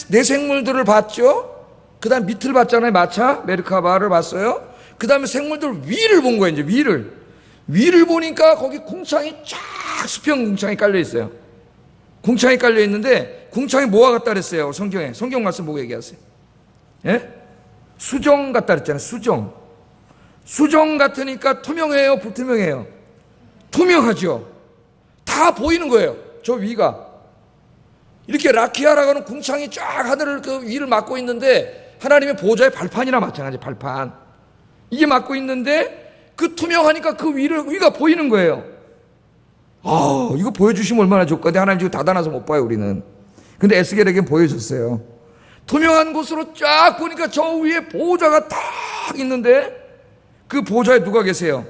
내생물들을 봤죠. 그다음 밑을 봤잖아요. 마차, 메르카바를 봤어요. 그다음에 생물들 위를 본 거예요. 이제 위를 보니까 거기 궁창이 쫙 수평 궁창이 깔려 있어요. 궁창이 깔려 있는데 궁창이 뭐와 같다 그랬어요? 성경 말씀 보고 얘기하세요. 예? 수정 같다 그랬잖아요. 수정 같으니까 투명해요, 불투명해요? 투명하죠. 다 보이는 거예요. 저 위가 이렇게 라키아라고 하는 궁창이 쫙 하늘을 그 위를 막고 있는데, 하나님의 보좌의 발판이나 마찬가지. 발판 이게 막고 있는데 그 투명하니까 그 위가 보이는 거예요. 이거 보여주시면 얼마나 좋을까. 하나님 지금 닫아놔서 못 봐요, 우리는. 근데 에스겔에겐 보여줬어요. 투명한 곳으로 쫙 보니까 저 위에 보좌가 딱 있는데, 그 보좌에 누가 계세요?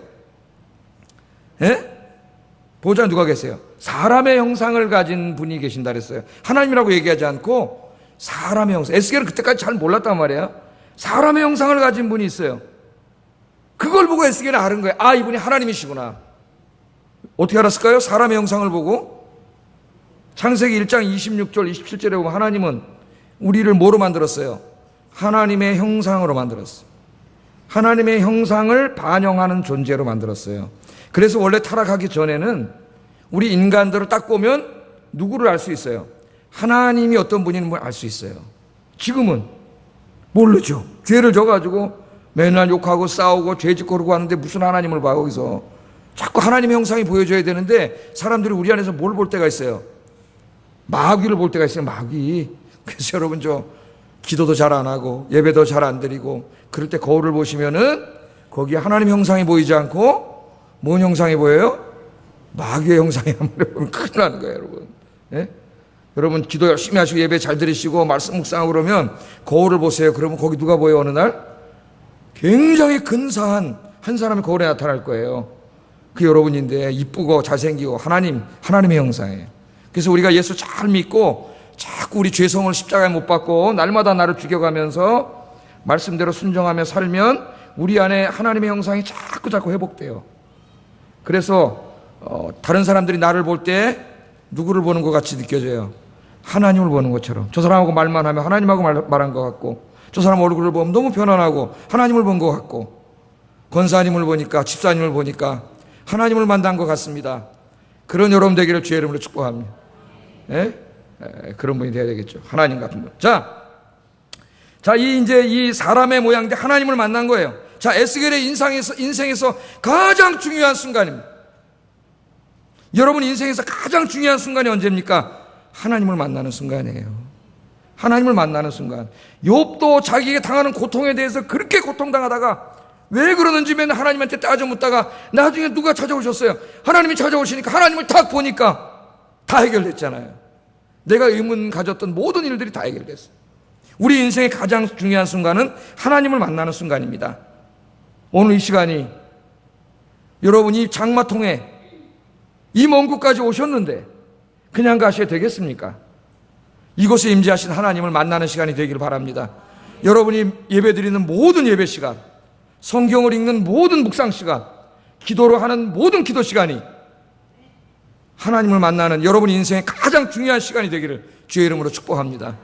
예? 보좌에 누가 계세요? 사람의 형상을 가진 분이 계신다 그랬어요. 하나님이라고 얘기하지 않고 사람의 형상. 에스겔은 그때까지 잘 몰랐단 말이에요. 사람의 형상을 가진 분이 있어요. 그걸 보고 에스겔은 아는 거예요. 이분이 하나님이시구나. 어떻게 알았을까요? 사람의 형상을 보고 창세기 1장 26절 27절에 보면 하나님은 우리를 뭐로 만들었어요? 하나님의 형상으로 만들었어요. 하나님의 형상을 반영하는 존재로 만들었어요. 그래서 원래 타락하기 전에는 우리 인간들을 딱 보면 누구를 알 수 있어요? 하나님이 어떤 분인지 알 수 있어요. 지금은 모르죠. 죄를 져가지고 맨날 욕하고 싸우고 죄짓고 그러고 하는데 무슨 하나님을 봐. 거기서 자꾸 하나님의 형상이 보여줘야 되는데 사람들이 우리 안에서 뭘 볼 때가 있어요? 마귀를 볼 때가 있어요. 마귀. 그래서 여러분 기도도 잘 안 하고 예배도 잘 안 드리고 그럴 때 거울을 보시면은 거기에 하나님 형상이 보이지 않고 뭔 형상이 보여요? 마귀의 형상이 보면 큰일 나는 거예요, 여러분. 예? 여러분 기도 열심히 하시고 예배 잘 드리시고 말씀 묵상하고 그러면 거울을 보세요. 그러면 거기 누가 보여요? 어느 날 굉장히 근사한 한 사람이 거울에 나타날 거예요. 그 여러분인데 이쁘고 잘생기고 하나님의 형상이에요. 그래서 우리가 예수 잘 믿고 자꾸 우리 죄성을 십자가에 못 박고 날마다 나를 죽여가면서 말씀대로 순종하며 살면 우리 안에 하나님의 형상이 자꾸 회복돼요. 그래서 다른 사람들이 나를 볼 때 누구를 보는 것 같이 느껴져요? 하나님을 보는 것처럼. 저 사람하고 말만 하면 하나님하고 말한 것 같고, 저 사람 얼굴을 보면 너무 편안하고 하나님을 본 것 같고, 권사님을 보니까 집사님을 보니까 하나님을 만난 것 같습니다. 그런 여러분 되기를 주의 이름으로 축복합니다. 예? 그런 분이 되어야 되겠죠. 하나님 같은 분. 자, 이 사람의 모양인데 하나님을 만난 거예요. 자, 에스겔의 인생에서 가장 중요한 순간입니다. 여러분 인생에서 가장 중요한 순간이 언제입니까? 하나님을 만나는 순간이에요. 하나님을 만나는 순간. 욥도 자기가 당하는 고통에 대해서 그렇게 고통당하다가 왜 그러는지 맨날 하나님한테 따져 묻다가 나중에 누가 찾아오셨어요? 하나님이 찾아오시니까 하나님을 딱 보니까 다 해결됐잖아요. 내가 의문 가졌던 모든 일들이 다 해결됐어요. 우리 인생의 가장 중요한 순간은 하나님을 만나는 순간입니다. 오늘 이 시간이 여러분이 장마통에 이 먼 곳까지 오셨는데 그냥 가셔야 되겠습니까? 이곳에 임재하신 하나님을 만나는 시간이 되기를 바랍니다. 여러분이 예배드리는 모든 예배 시간, 성경을 읽는 모든 묵상 시간, 기도로 하는 모든 기도 시간이 하나님을 만나는 여러분 인생의 가장 중요한 시간이 되기를 주의 이름으로 축복합니다.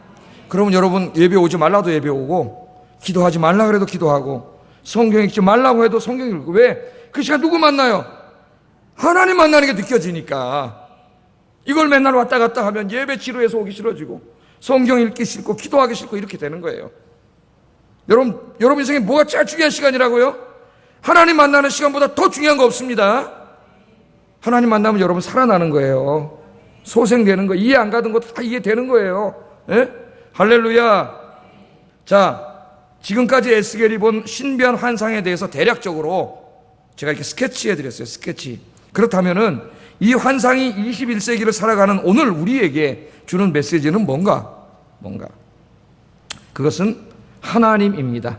그러면 여러분 예배 오지 말라도 예배 오고, 기도하지 말라 그래도 기도하고, 성경 읽지 말라고 해도 성경 읽고. 왜? 그 시간 누구 만나요? 하나님 만나는 게 느껴지니까. 이걸 맨날 왔다 갔다 하면 예배 지루해서 오기 싫어지고 성경 읽기 싫고 기도하기 싫고 이렇게 되는 거예요. 여러분 인생에 뭐가 제일 중요한 시간이라고요? 하나님 만나는 시간보다 더 중요한 거 없습니다. 하나님 만나면 여러분 살아나는 거예요. 소생되는 거, 이해 안 가던 것도 다 이해되는 거예요. 예? 할렐루야. 자, 지금까지 에스겔이 본 신비한 환상에 대해서 대략적으로 제가 이렇게 스케치해 드렸어요. 스케치. 그렇다면은 이 환상이 21세기를 살아가는 오늘 우리에게 주는 메시지는 뭔가? 그것은 하나님입니다.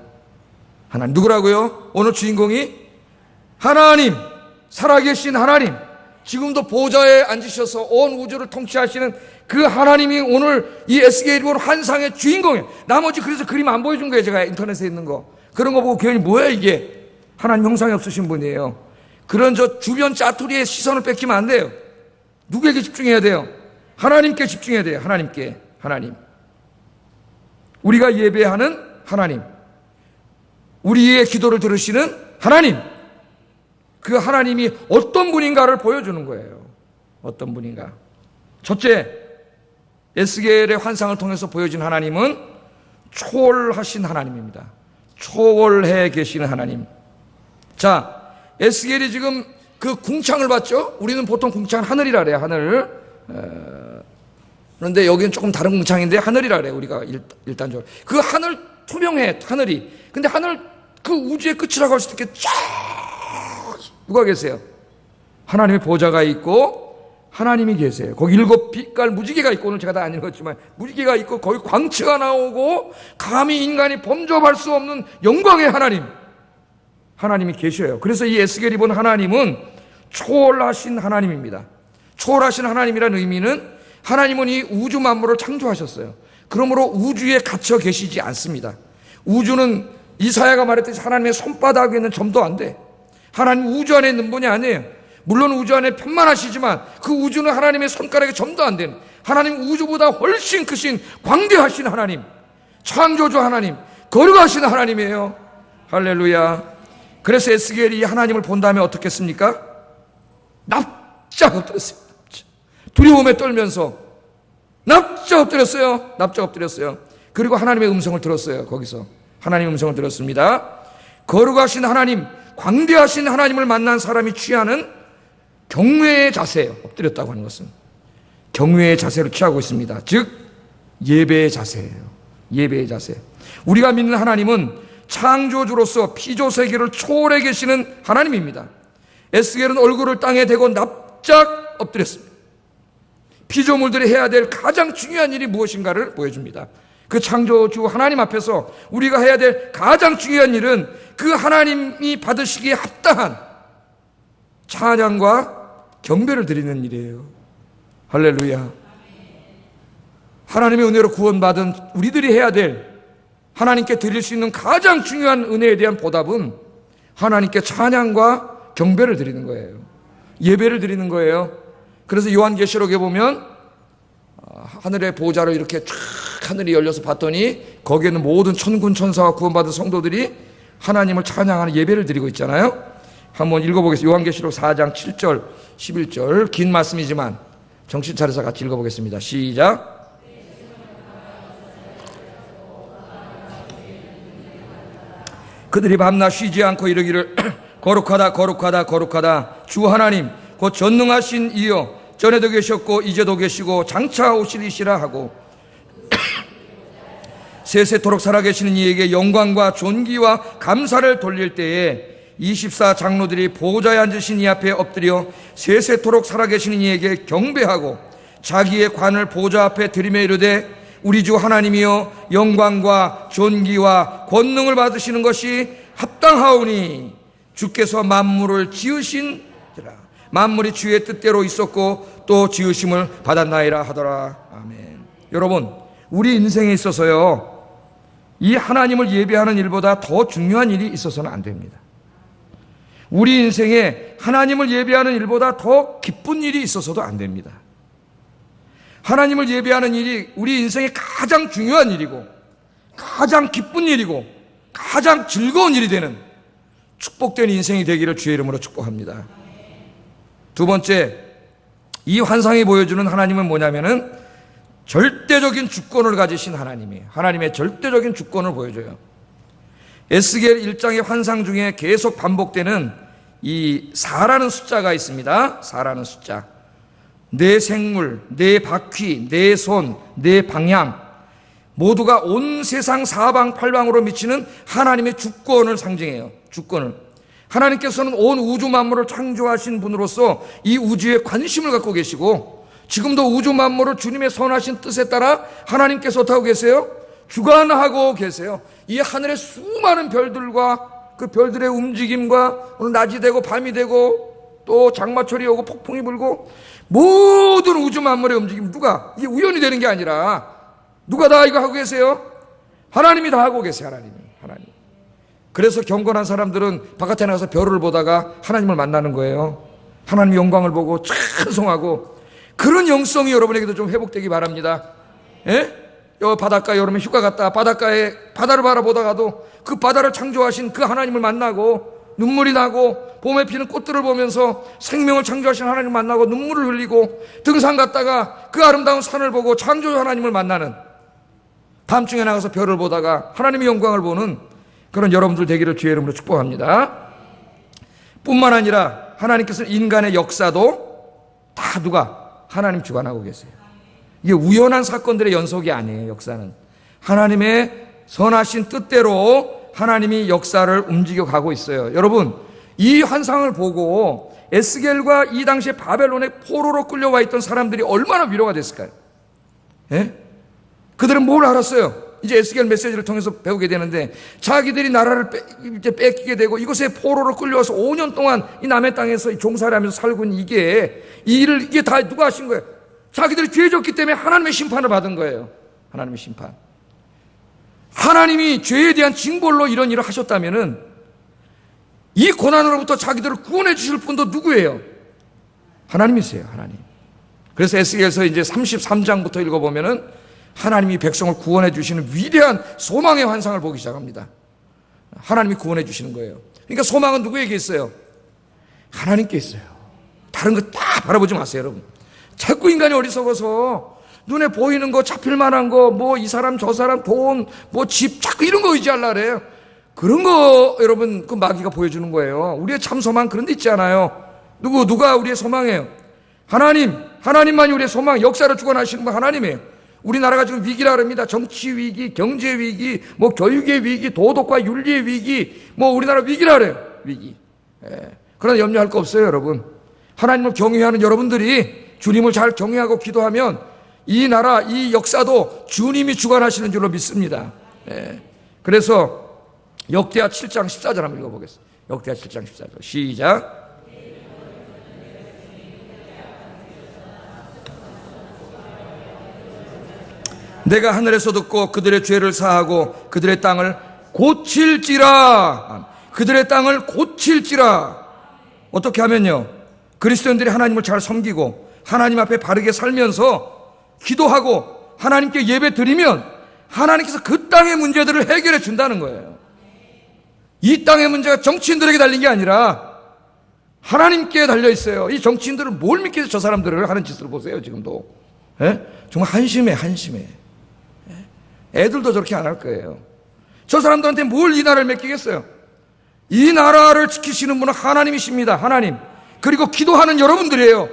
하나님. 누구라고요? 오늘 주인공이 하나님, 살아계신 하나님, 지금도 보좌에 앉으셔서 온 우주를 통치하시는 그 하나님이 오늘 이 에스겔이 본 환상의 주인공이에요. 나머지 그래서 그림 안 보여준 거예요. 제가 인터넷에 있는 거. 그런 거 보고 괜히 뭐야 이게. 하나님 형상이 없으신 분이에요. 그런 주변 짜투리의 시선을 뺏기면 안 돼요. 누구에게 집중해야 돼요? 하나님께 집중해야 돼요. 하나님. 우리가 예배하는 하나님. 우리의 기도를 들으시는 하나님. 그 하나님이 어떤 분인가를 보여주는 거예요. 어떤 분인가. 첫째, 에스겔의 환상을 통해서 보여진 하나님은 초월하신 하나님입니다. 초월해 계시는 하나님. 자, 에스겔이 지금 그 궁창을 봤죠? 우리는 보통 궁창 하늘이라 그래요, 하늘. 그런데 여기는 조금 다른 궁창인데 하늘이라 그래요, 우리가 일단적으로. 그 하늘, 투명해, 하늘이. 근데 하늘, 그 우주의 끝이라고 할 수 있게 쫙 누가 계세요? 하나님의 보좌가 있고 하나님이 계세요. 거기 7빛깔 무지개가 있고, 오늘 제가 다 안 읽었지만 무지개가 있고 거기 광채가 나오고 감히 인간이 범접할 수 없는 영광의 하나님이 계셔요. 그래서 이 에스겔이 본 하나님은 초월하신 하나님입니다. 초월하신 하나님이라는 의미는 하나님은 이 우주 만물을 창조하셨어요. 그러므로 우주에 갇혀 계시지 않습니다. 우주는 이사야가 말했듯이 하나님의 손바닥에 있는 점도 안 돼. 하나님 우주 안에 있는 분이 아니에요. 물론 우주 안에 편만하시지만 그 우주는 하나님의 손가락에 점도 안 되는, 하나님 우주보다 훨씬 크신 광대하신 하나님, 창조주 하나님, 거룩하신 하나님이에요. 할렐루야. 그래서 에스겔이 이 하나님을 본 다음에 어떻겠습니까? 납작 엎드렸어요. 두려움에 떨면서 납작 엎드렸어요. 그리고 하나님의 음성을 들었어요. 거기서 하나님의 음성을 들었습니다. 거룩하신 하나님, 광대하신 하나님을 만난 사람이 취하는 경외의 자세예요. 엎드렸다고 하는 것은 경외의 자세를 취하고 있습니다. 즉 예배의 자세예요. 예배의 자세. 우리가 믿는 하나님은 창조주로서 피조세계를 초월해 계시는 하나님입니다. 에스겔은 얼굴을 땅에 대고 납작 엎드렸습니다. 피조물들이 해야 될 가장 중요한 일이 무엇인가를 보여줍니다. 그 창조주 하나님 앞에서 우리가 해야 될 가장 중요한 일은 그 하나님이 받으시기에 합당한 찬양과 경배를 드리는 일이에요. 할렐루야. 하나님의 은혜로 구원받은 우리들이 해야 될, 하나님께 드릴 수 있는 가장 중요한 은혜에 대한 보답은 하나님께 찬양과 경배를 드리는 거예요. 예배를 드리는 거예요. 그래서 요한계시록에 보면 하늘의 보좌를 이렇게 쫙 하늘이 열려서 봤더니 거기에는 모든 천군 천사와 구원받은 성도들이 하나님을 찬양하는 예배를 드리고 있잖아요. 한번 읽어보겠습니다. 요한계시록 4장 7절 11절 긴 말씀이지만 정신 차려서 같이 읽어보겠습니다. 시작. 그들이 밤낮 쉬지 않고 이르기를 거룩하다 거룩하다 거룩하다 주 하나님 곧 전능하신 이여 전에도 계셨고 이제도 계시고 장차 오시리시라 하고 세세토록 살아계시는 이에게 영광과 존귀와 감사를 돌릴 때에 24 장로들이 보좌에 앉으신 이 앞에 엎드려 세세토록 살아계시는 이에게 경배하고 자기의 관을 보좌 앞에 들이며 이르되 우리 주 하나님이여 영광과 존귀와 권능을 받으시는 것이 합당하오니 주께서 만물을 지으신지라. 만물이 주의 뜻대로 있었고 또 지으심을 받았나이다 하더라. 아멘. 여러분, 우리 인생에 있어서요, 이 하나님을 예배하는 일보다 더 중요한 일이 있어서는 안 됩니다. 우리 인생에 하나님을 예배하는 일보다 더 기쁜 일이 있어서도 안 됩니다. 하나님을 예배하는 일이 우리 인생의 가장 중요한 일이고 가장 기쁜 일이고 가장 즐거운 일이 되는 축복된 인생이 되기를 주의 이름으로 축복합니다. 두 번째, 이 환상이 보여주는 하나님은 뭐냐면은 절대적인 주권을 가지신 하나님이에요. 하나님의 절대적인 주권을 보여줘요. 에스겔 1장의 환상 중에 계속 반복되는 이 4라는 숫자가 있습니다. 4라는 숫자. 내 생물, 내 바퀴, 내 손, 내 방향 모두가 온 세상 사방팔방으로 미치는 하나님의 주권을 상징해요. 주권을. 하나님께서는 온 우주 만물을 창조하신 분으로서 이 우주에 관심을 갖고 계시고 지금도 우주 만물을 주님의 선하신 뜻에 따라 하나님께서 어떻게 하고 계세요? 주관하고 계세요. 이 하늘의 수많은 별들과 그 별들의 움직임과 오늘 낮이 되고 밤이 되고 또 장마철이 오고 폭풍이 불고 모든 우주 만물의 움직임 누가? 이게 우연히 되는 게 아니라 누가 다 이거 하고 계세요? 하나님이 다 하고 계세요. 하나님. 그래서 경건한 사람들은 바깥에 나가서 별을 보다가 하나님을 만나는 거예요. 하나님의 영광을 보고 찬송하고 그런 영성이 여러분에게도 좀 회복되기 바랍니다. 예? 바닷가 여름에 휴가 갔다 바닷가에 바다를 바라보다가도 그 바다를 창조하신 그 하나님을 만나고 눈물이 나고 봄에 피는 꽃들을 보면서 생명을 창조하신 하나님을 만나고 눈물을 흘리고 등산 갔다가 그 아름다운 산을 보고 창조 하나님을 만나는, 밤중에 나가서 별을 보다가 하나님의 영광을 보는 그런 여러분들 되기를 주의 이름으로 축복합니다. 뿐만 아니라 하나님께서는 인간의 역사도 다 누가? 하나님 주관하고 계세요. 이게 우연한 사건들의 연속이 아니에요. 역사는 하나님의 선하신 뜻대로 하나님이 역사를 움직여가고 있어요. 여러분, 이 환상을 보고 에스겔과 이 당시에 바벨론의 포로로 끌려와 있던 사람들이 얼마나 위로가 됐을까요? 예? 그들은 뭘 알았어요? 이제 에스겔 메시지를 통해서 배우게 되는데, 자기들이 나라를 이제 뺏기게 되고 이곳에 포로로 끌려와서 5년 동안 이 남의 땅에서 종살이 하면서 살고 있는 이게 다 누가 하신 거예요? 자기들이 죄졌기 때문에 하나님의 심판을 받은 거예요. 하나님의 심판. 하나님이 죄에 대한 징벌로 이런 일을 하셨다면은 이 고난으로부터 자기들을 구원해 주실 분도 누구예요? 하나님이세요. 하나님. 그래서 에스겔서 이제 33장부터 읽어보면은 하나님이 백성을 구원해 주시는 위대한 소망의 환상을 보기 시작합니다. 하나님이 구원해 주시는 거예요. 그러니까 소망은 누구에게 있어요? 하나님께 있어요. 다른 거 다 바라보지 마세요, 여러분. 자꾸 인간이 어리석어서 눈에 보이는 거, 잡힐 만한 거, 뭐 이 사람 저 사람 돈, 뭐 집, 자꾸 이런 거 의지하려고 그래요. 그런 거 여러분 그 마귀가 보여주는 거예요. 우리의 참 소망 그런 데 있지 않아요. 누가 우리의 소망이에요? 하나님만이 우리의 소망, 역사를 주관하시는 분 하나님이에요. 우리나라가 지금 위기라 그럽니다. 정치 위기, 경제 위기, 뭐 교육의 위기, 도덕과 윤리의 위기, 뭐 우리나라 위기라 그래요. 위기. 그러나 염려할 거 없어요, 여러분. 하나님을 경외하는 여러분들이 주님을 잘 경외하고 기도하면 이 나라, 이 역사도 주님이 주관하시는 줄로 믿습니다. 그래서 역대하 7장 14절 한번 읽어보겠습니다. 역대하 7장 14절 시작. 내가 하늘에서 듣고 그들의 죄를 사하고 그들의 땅을 고칠지라. 그들의 땅을 고칠지라. 어떻게 하면요? 그리스도인들이 하나님을 잘 섬기고 하나님 앞에 바르게 살면서 기도하고 하나님께 예배 드리면 하나님께서 그 땅의 문제들을 해결해 준다는 거예요. 이 땅의 문제가 정치인들에게 달린 게 아니라 하나님께 달려 있어요. 이 정치인들은 뭘 믿기 위해서 저 사람들을 하는 짓을 보세요. 지금도 정말 한심해. 애들도 저렇게 안 할 거예요. 저 사람들한테 뭘 이 나라를 맡기겠어요? 이 나라를 지키시는 분은 하나님이십니다. 하나님. 그리고 기도하는 여러분들이에요.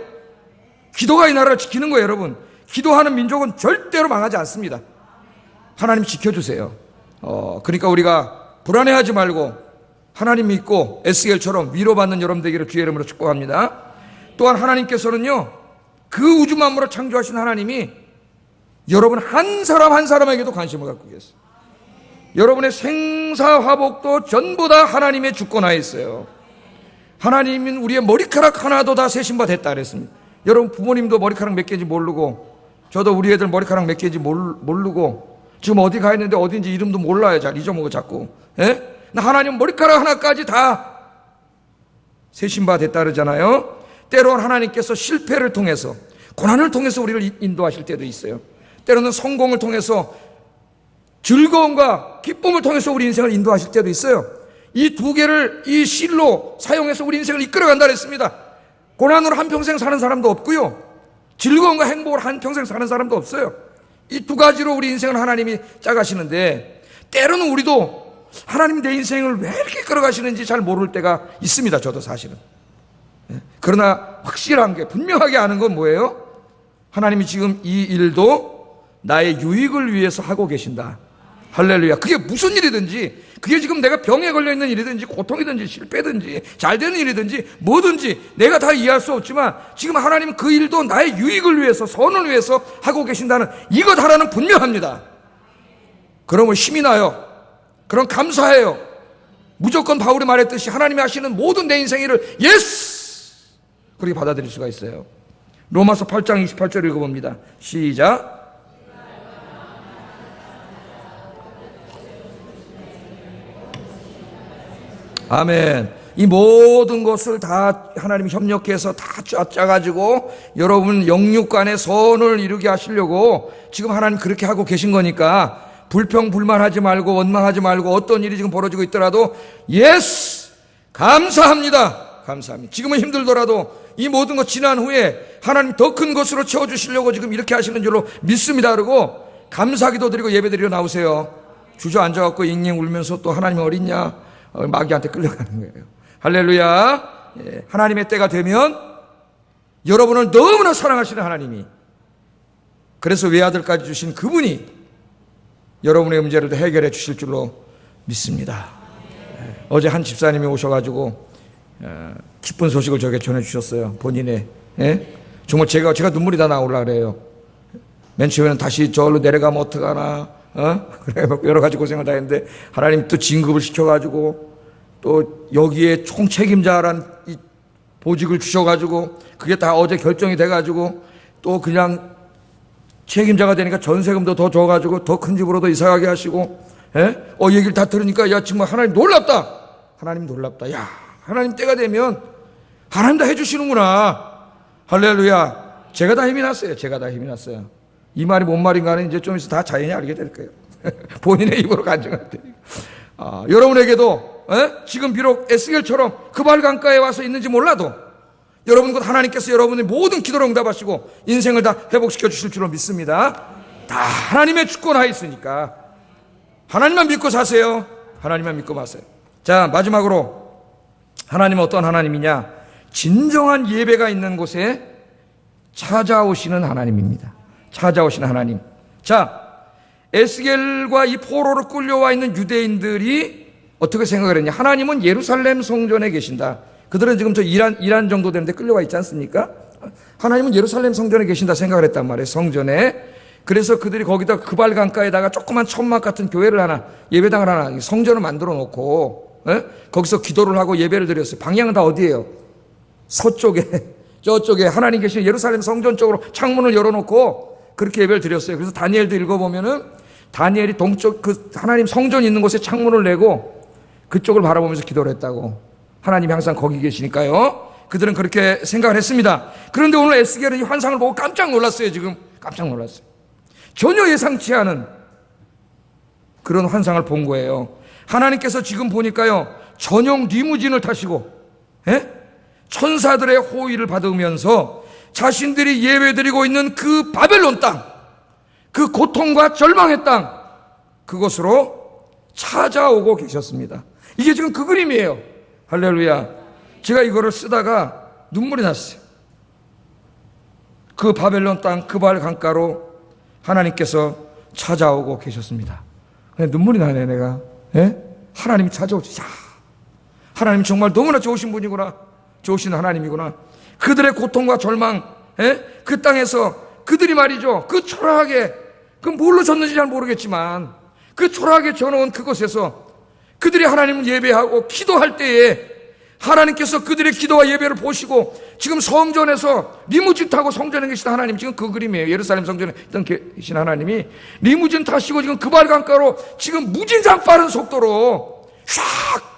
기도가 이 나라를 지키는 거예요, 여러분. 기도하는 민족은 절대로 망하지 않습니다. 하나님 지켜주세요. 그러니까 우리가 불안해하지 말고 하나님 믿고 에스겔처럼 위로받는 여러분 되기를 주의 이름으로 축복합니다. 또한 하나님께서는요, 그 우주 만물을 창조하신 하나님이 여러분 한 사람 한 사람에게도 관심을 갖고 계세요. 여러분의 생사화복도 전부 다 하나님의 주권하에 있어요. 하나님은 우리의 머리카락 하나도 다 세신바 됐다 그랬습니다. 여러분 부모님도 머리카락 몇 개인지 모르고, 저도 우리 애들 머리카락 몇 개인지 모르고 지금 어디 가 있는데 어딘지 이름도 몰라요. 잘 잊어먹어 자꾸. 하나님 머리카락 하나까지 다 세신바 됐다 그러잖아요. 때로는 하나님께서 실패를 통해서, 고난을 통해서 우리를 인도하실 때도 있어요. 때로는 성공을 통해서, 즐거움과 기쁨을 통해서 우리 인생을 인도하실 때도 있어요. 이 두 개를 이 실로 사용해서 우리 인생을 이끌어간다 그랬습니다. 고난으로 한평생 사는 사람도 없고요, 즐거움과 행복을 한평생 사는 사람도 없어요. 이 두 가지로 우리 인생을 하나님이 짜가시는데, 때로는 우리도 하나님 내 인생을 왜 이렇게 끌어가시는지 잘 모를 때가 있습니다. 저도 사실은. 그러나 확실한 게, 분명하게 아는 건 뭐예요? 하나님이 지금 이 일도 나의 유익을 위해서 하고 계신다. 할렐루야. 그게 무슨 일이든지, 그게 지금 내가 병에 걸려있는 일이든지 고통이든지 실패든지 잘 되는 일이든지 뭐든지 내가 다 이해할 수 없지만 지금 하나님은 그 일도 나의 유익을 위해서, 선을 위해서 하고 계신다는 이것 하나는 분명합니다. 그러면 힘이 나요. 그럼 감사해요. 무조건 바울이 말했듯이 하나님이 하시는 모든 내 인생 일을 예스! 그렇게 받아들일 수가 있어요. 로마서 8장 28절 읽어봅니다. 시작. 아멘. 이 모든 것을 다 하나님이 협력해서 다 짜가지고 여러분 영육간의 선을 이루게 하시려고 지금 하나님 그렇게 하고 계신 거니까 불평 불만하지 말고 원망하지 말고, 어떤 일이 지금 벌어지고 있더라도 예스! 감사합니다. 감사합니다. 지금은 힘들더라도 이 모든 것 지난 후에 하나님 더 큰 것으로 채워주시려고 지금 이렇게 하시는 줄로 믿습니다. 그러고 감사기도 드리고 예배 드리러 나오세요. 주저앉아갖고 잉잉 울면서 또 하나님 어딨냐? 마귀한테 끌려가는 거예요. 할렐루야. 예, 하나님의 때가 되면 여러분을 너무나 사랑하시는 하나님이, 그래서 외아들까지 주신 그분이 여러분의 문제를 해결해 주실 줄로 믿습니다. 예, 어제 한 집사님이 오셔가지고 기쁜 소식을 저에게 전해주셨어요. 본인의, 예? 정말 제가 눈물이 다 나오려고 그래요. 맨 처음에는 다시 저기로 내려가면 어떡하나, 그래, 여러 가지 고생을 다 했는데, 하나님 또 진급을 시켜가지고, 또 여기에 총책임자라는 이 보직을 주셔가지고, 그게 다 어제 결정이 돼가지고, 또 그냥 책임자가 되니까 전세금도 더 줘가지고, 더 큰 집으로 더 이사가게 하시고, 예? 얘기를 다 들으니까, 야, 정말 하나님 놀랍다! 하나님 놀랍다. 야, 하나님 때가 되면, 하나님 다 해주시는구나. 할렐루야. 제가 다 힘이 났어요. 제가 다 힘이 났어요. 이 말이 뭔 말인가는 이제 좀 있어 다 자연히 알게 될 거예요. 본인의 입으로 간증할 테니까. 여러분에게도 지금 비록 에스겔처럼 그발 강가에 와서 있는지 몰라도 여러분 곧 하나님께서 여러분의 모든 기도를 응답하시고 인생을 다 회복시켜 주실 줄로 믿습니다. 다 하나님의 주권하에 있으니까 하나님만 믿고 사세요. 하나님만 믿고 마세요. 자, 마지막으로 하나님은 어떤 하나님이냐? 진정한 예배가 있는 곳에 찾아오시는 하나님입니다. 찾아오시는 하나님. 자, 에스겔과 이 포로로 끌려와 있는 유대인들이 어떻게 생각을 했냐? 하나님은 예루살렘 성전에 계신다. 그들은 지금 저 이란 정도 되는데 끌려와 있지 않습니까? 하나님은 예루살렘 성전에 계신다 생각을 했단 말이에요. 성전에. 그래서 그들이 거기다 그발 강가에다가 조그만 천막 같은 교회를 하나, 예배당을 하나, 성전을 만들어 놓고 거기서 기도를 하고 예배를 드렸어요. 방향은 다 어디예요? 서쪽에, 저쪽에 하나님 계신 예루살렘 성전 쪽으로 창문을 열어놓고 그렇게 예배를 드렸어요. 그래서 다니엘도 읽어보면은 다니엘이 동쪽 그 하나님 성전 있는 곳에 창문을 내고 그쪽을 바라보면서 기도를 했다고. 하나님이 항상 거기 계시니까요. 그들은 그렇게 생각을 했습니다. 그런데 오늘 에스겔은 이 환상을 보고 깜짝 놀랐어요. 지금 깜짝 놀랐어요. 전혀 예상치 않은 그런 환상을 본 거예요. 하나님께서 지금 보니까요, 전용 리무진을 타시고 천사들의 호의를 받으면서 자신들이 예배드리고 있는 그 바벨론 땅, 그 고통과 절망의 땅, 그곳으로 찾아오고 계셨습니다. 이게 지금 그 그림이에요. 할렐루야. 제가 이거를 쓰다가 눈물이 났어요. 그 바벨론 땅, 그발 강가로 하나님께서 찾아오고 계셨습니다. 눈물이 나네, 내가. 하나님이 찾아오죠. 야, 하나님 정말 너무나 좋으신 분이구나. 좋으신 하나님이구나. 그들의 고통과 절망, 그 땅에서 그들이 말이죠, 그 초라하게, 그 뭘로 졌는지 잘 모르겠지만 그 초라하게 져놓은 그곳에서 그들이 하나님을 예배하고 기도할 때에 하나님께서 그들의 기도와 예배를 보시고 지금 성전에서 리무진 타고 성전에 계신 하나님, 지금 그 그림이에요. 예루살렘 성전에 계신 하나님이 리무진 타시고 지금 그발 강가로 지금 무진장 빠른 속도로 샥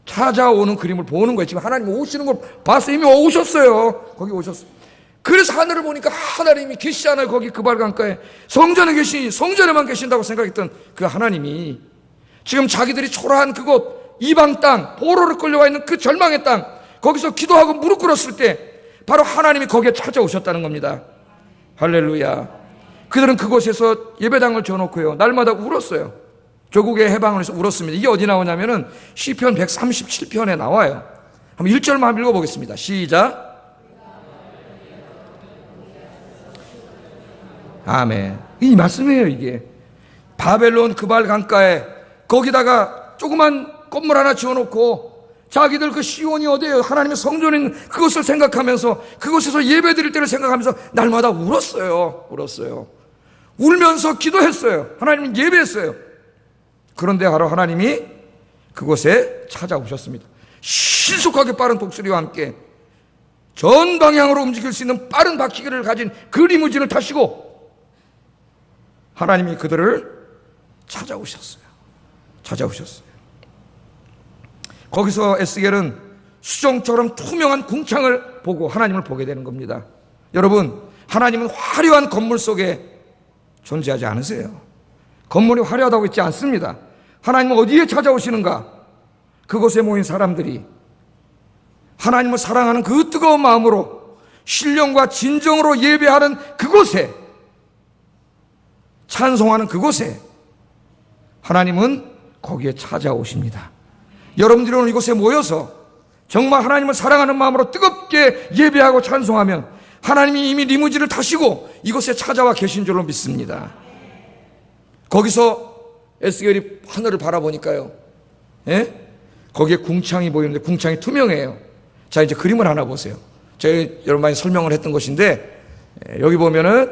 찾아오는 그림을 보는 거예요. 지금 하나님 오시는 걸 봤어요. 이미 오셨어요. 거기 오셨어요. 그래서 하늘을 보니까 하나님이 계시잖아요. 거기 그발 강가에 성전에 성전에만 계신다고 생각했던 그 하나님이 지금 자기들이 초라한 그곳, 이방 땅, 포로로 끌려와 있는 그 절망의 땅, 거기서 기도하고 무릎 꿇었을 때 바로 하나님이 거기에 찾아오셨다는 겁니다. 할렐루야. 그들은 그곳에서 예배당을 지어놓고요, 날마다 울었어요. 조국의 해방을 위해서 울었습니다. 이게 어디 나오냐면은 시편 137편에 나와요. 한번 1절만 한번 읽어보겠습니다. 시작. 아멘. 이 말씀이에요. 이게 바벨론 그발 강가에 거기다가 조그만 건물 하나 지어놓고 자기들 그 시온이 어디예요? 하나님의 성전인 그것을 생각하면서 그곳에서 예배드릴 때를 생각하면서 날마다 울었어요. 울면서 기도했어요. 하나님은 예배했어요. 그런데 바로 하나님이 그곳에 찾아오셨습니다. 신속하게 빠른 독수리와 함께 전 방향으로 움직일 수 있는 빠른 바퀴를 가진 그 리무진을 타시고 하나님이 그들을 찾아오셨어요. 거기서 에스겔은 수정처럼 투명한 궁창을 보고 하나님을 보게 되는 겁니다. 여러분, 하나님은 화려한 건물 속에 존재하지 않으세요. 건물이 화려하다고 있지 않습니다. 하나님은 어디에 찾아오시는가? 그곳에 모인 사람들이 하나님을 사랑하는 그 뜨거운 마음으로 신령과 진정으로 예배하는 그곳에, 찬송하는 그곳에 하나님은 거기에 찾아오십니다. 여러분들이 오늘 이곳에 모여서 정말 하나님을 사랑하는 마음으로 뜨겁게 예배하고 찬송하면 하나님이 이미 리무진을 타시고 이곳에 찾아와 계신 줄로 믿습니다. 거기서 에스겔이 하늘을 바라보니까요, 거기에 궁창이 보이는데 궁창이 투명해요. 자, 이제 그림을 하나 보세요. 제가 여러분 많이 설명을 했던 것인데, 여기 보면은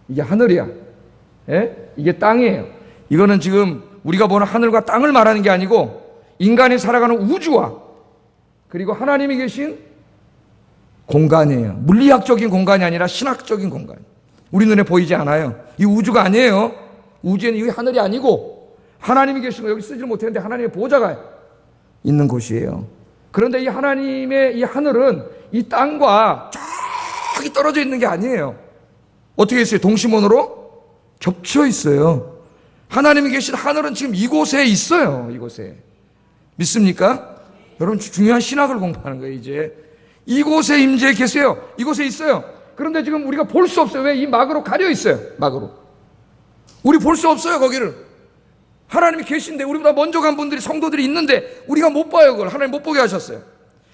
이게 하늘이야. 이게 땅이에요. 이거는 지금 우리가 보는 하늘과 땅을 말하는 게 아니고 인간이 살아가는 우주와 그리고 하나님이 계신 공간이에요. 물리학적인 공간이 아니라 신학적인 공간. 우리 눈에 보이지 않아요. 이 우주가 아니에요. 우주에는 이 하늘이 아니고 하나님이 계신 거 여기 쓰지를 못했는데 하나님의 보좌가 있는 곳이에요. 그런데 이 하나님의 이 하늘은 이 땅과 저기 떨어져 있는 게 아니에요. 어떻게 있어요? 동심원으로 겹쳐 있어요. 하나님이 계신 하늘은 지금 이곳에 있어요. 이곳에. 믿습니까? 여러분 중요한 신학을 공부하는 거예요. 이제 이곳에 임재해 계세요. 이곳에 있어요. 그런데 지금 우리가 볼 수 없어요. 왜? 이 막으로 가려 있어요. 막으로. 우리 볼 수 없어요. 거기를. 하나님이 계신데 우리보다 먼저 간 분들이 성도들이 있는데 우리가 못 봐요. 그걸 하나님 못 보게 하셨어요.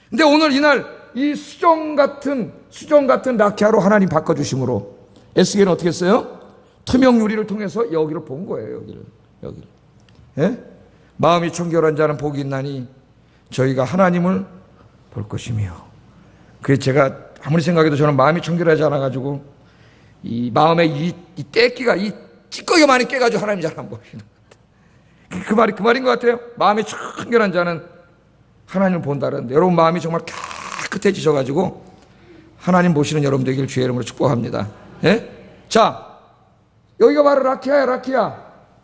근데 오늘 이날 이 수정 같은 라키아로 하나님 바꿔주심으로 에스겔은 어떻게 했어요? 투명 유리를 통해서 여기를 본 거예요. 여기를. 예? 마음이 청결한 자는 복이 있나니 저희가 하나님을 볼 것이며. 그래서 제가 아무리 생각해도 저는 마음이 청결하지 않아가지고 이 마음에 이 떼끼가 이 찌꺼기가 많이 깨가지고 하나님 잘 안 보시는 것 같아요. 그 말인 것 같아요. 마음이 청결한 자는 하나님을 본다는데 여러분 마음이 정말 깨끗해지셔가지고 하나님 보시는 여러분 되길 주의 이름으로 축복합니다. 예? 자, 여기가 바로 라키아야.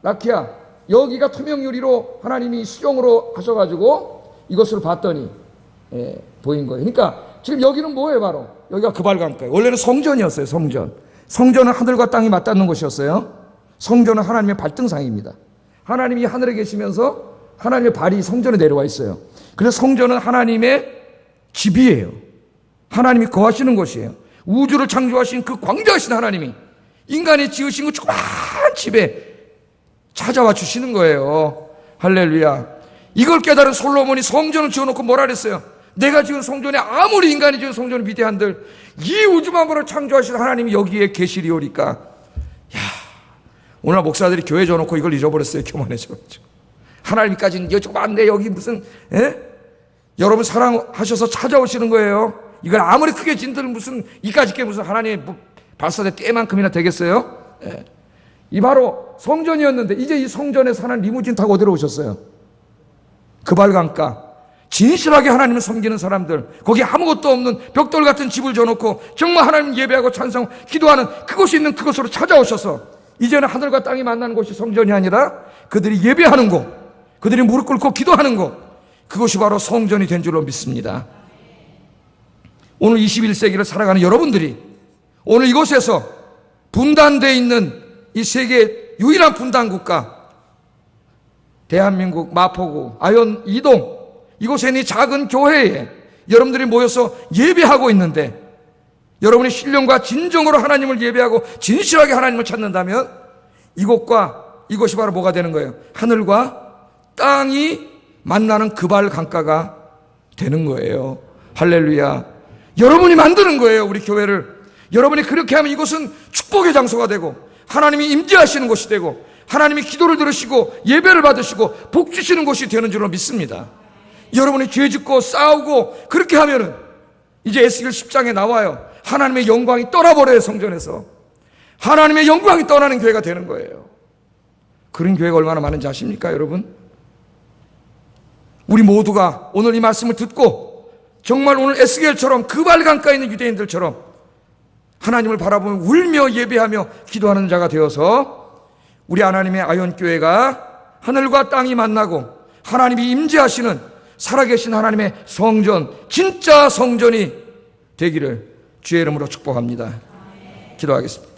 라키아. 여기가 투명 유리로 하나님이 수정으로 하셔가지고 이것을 봤더니 보인 거예요. 그러니까 지금 여기는 뭐예요? 바로 여기가 그발강가예요. 원래는 성전이었어요. 성전은 하늘과 땅이 맞닿는 곳이었어요. 성전은 하나님의 발등상입니다. 하나님이 하늘에 계시면서 하나님의 발이 성전에 내려와 있어요. 그래서 성전은 하나님의 집이에요. 하나님이 거하시는 곳이에요. 우주를 창조하신 그 광대하신 하나님이 인간이 지으신 그 조그만 집에 찾아와 주시는 거예요. 할렐루야. 이걸 깨달은 솔로몬이 성전을 지어놓고 뭐라 그랬어요? 내가 지은 성전에 아무리 인간이 지은 성전이 위대한들 이 우주만물을 창조하신 하나님이 여기에 계시리오리까. 야, 오늘 목사들이 교회 줘놓고 이걸 잊어버렸어요. 교만해져가지고. 하나님까지는 여쭤봤는데 여기 무슨 여러분 사랑하셔서 찾아오시는 거예요. 이걸 아무리 크게 진들 무슨 이까짓 게 무슨 하나님의 발사대 떼만큼이나 되겠어요? 이 바로 성전이었는데 이제 이 성전에서 하나님 리무진 타고 어디로 오셨어요? 그발강가. 진실하게 하나님을 섬기는 사람들, 거기 아무것도 없는 벽돌 같은 집을 줘놓고 정말 하나님 예배하고 찬송, 기도하는 그곳이 있는 그곳으로 찾아오셔서 이제는 하늘과 땅이 만나는 곳이 성전이 아니라 그들이 예배하는 곳, 그들이 무릎 꿇고 기도하는 곳, 그것이 바로 성전이 된 줄로 믿습니다. 오늘 21세기를 살아가는 여러분들이 오늘 이곳에서 분단되어 있는 이 세계 유일한 분단 국가 대한민국 마포구 아현 이동 이곳에 있는 이 작은 교회에 여러분들이 모여서 예배하고 있는데 여러분이 신령과 진정으로 하나님을 예배하고 진실하게 하나님을 찾는다면 이것이 바로 뭐가 되는 거예요? 하늘과 땅이 만나는 그발 강가가 되는 거예요. 할렐루야. 여러분이 만드는 거예요. 우리 교회를. 여러분이 그렇게 하면 이곳은 축복의 장소가 되고 하나님이 임재하시는 곳이 되고 하나님이 기도를 들으시고 예배를 받으시고 복 주시는 곳이 되는 줄로 믿습니다. 여러분이 죄 짓고 싸우고 그렇게 하면은 이제 에스겔 10장에 나와요. 하나님의 영광이 떠나버려요. 성전에서 하나님의 영광이 떠나는 교회가 되는 거예요. 그런 교회가 얼마나 많은지 아십니까 여러분? 우리 모두가 오늘 이 말씀을 듣고 정말 오늘 에스겔처럼 그발강가에 있는 유대인들처럼 하나님을 바라보며 울며 예배하며 기도하는 자가 되어서 우리 하나님의 아현교회가 하늘과 땅이 만나고 하나님이 임재하시는 살아계신 하나님의 성전, 진짜 성전이 되기를 주의 이름으로 축복합니다. 기도하겠습니다.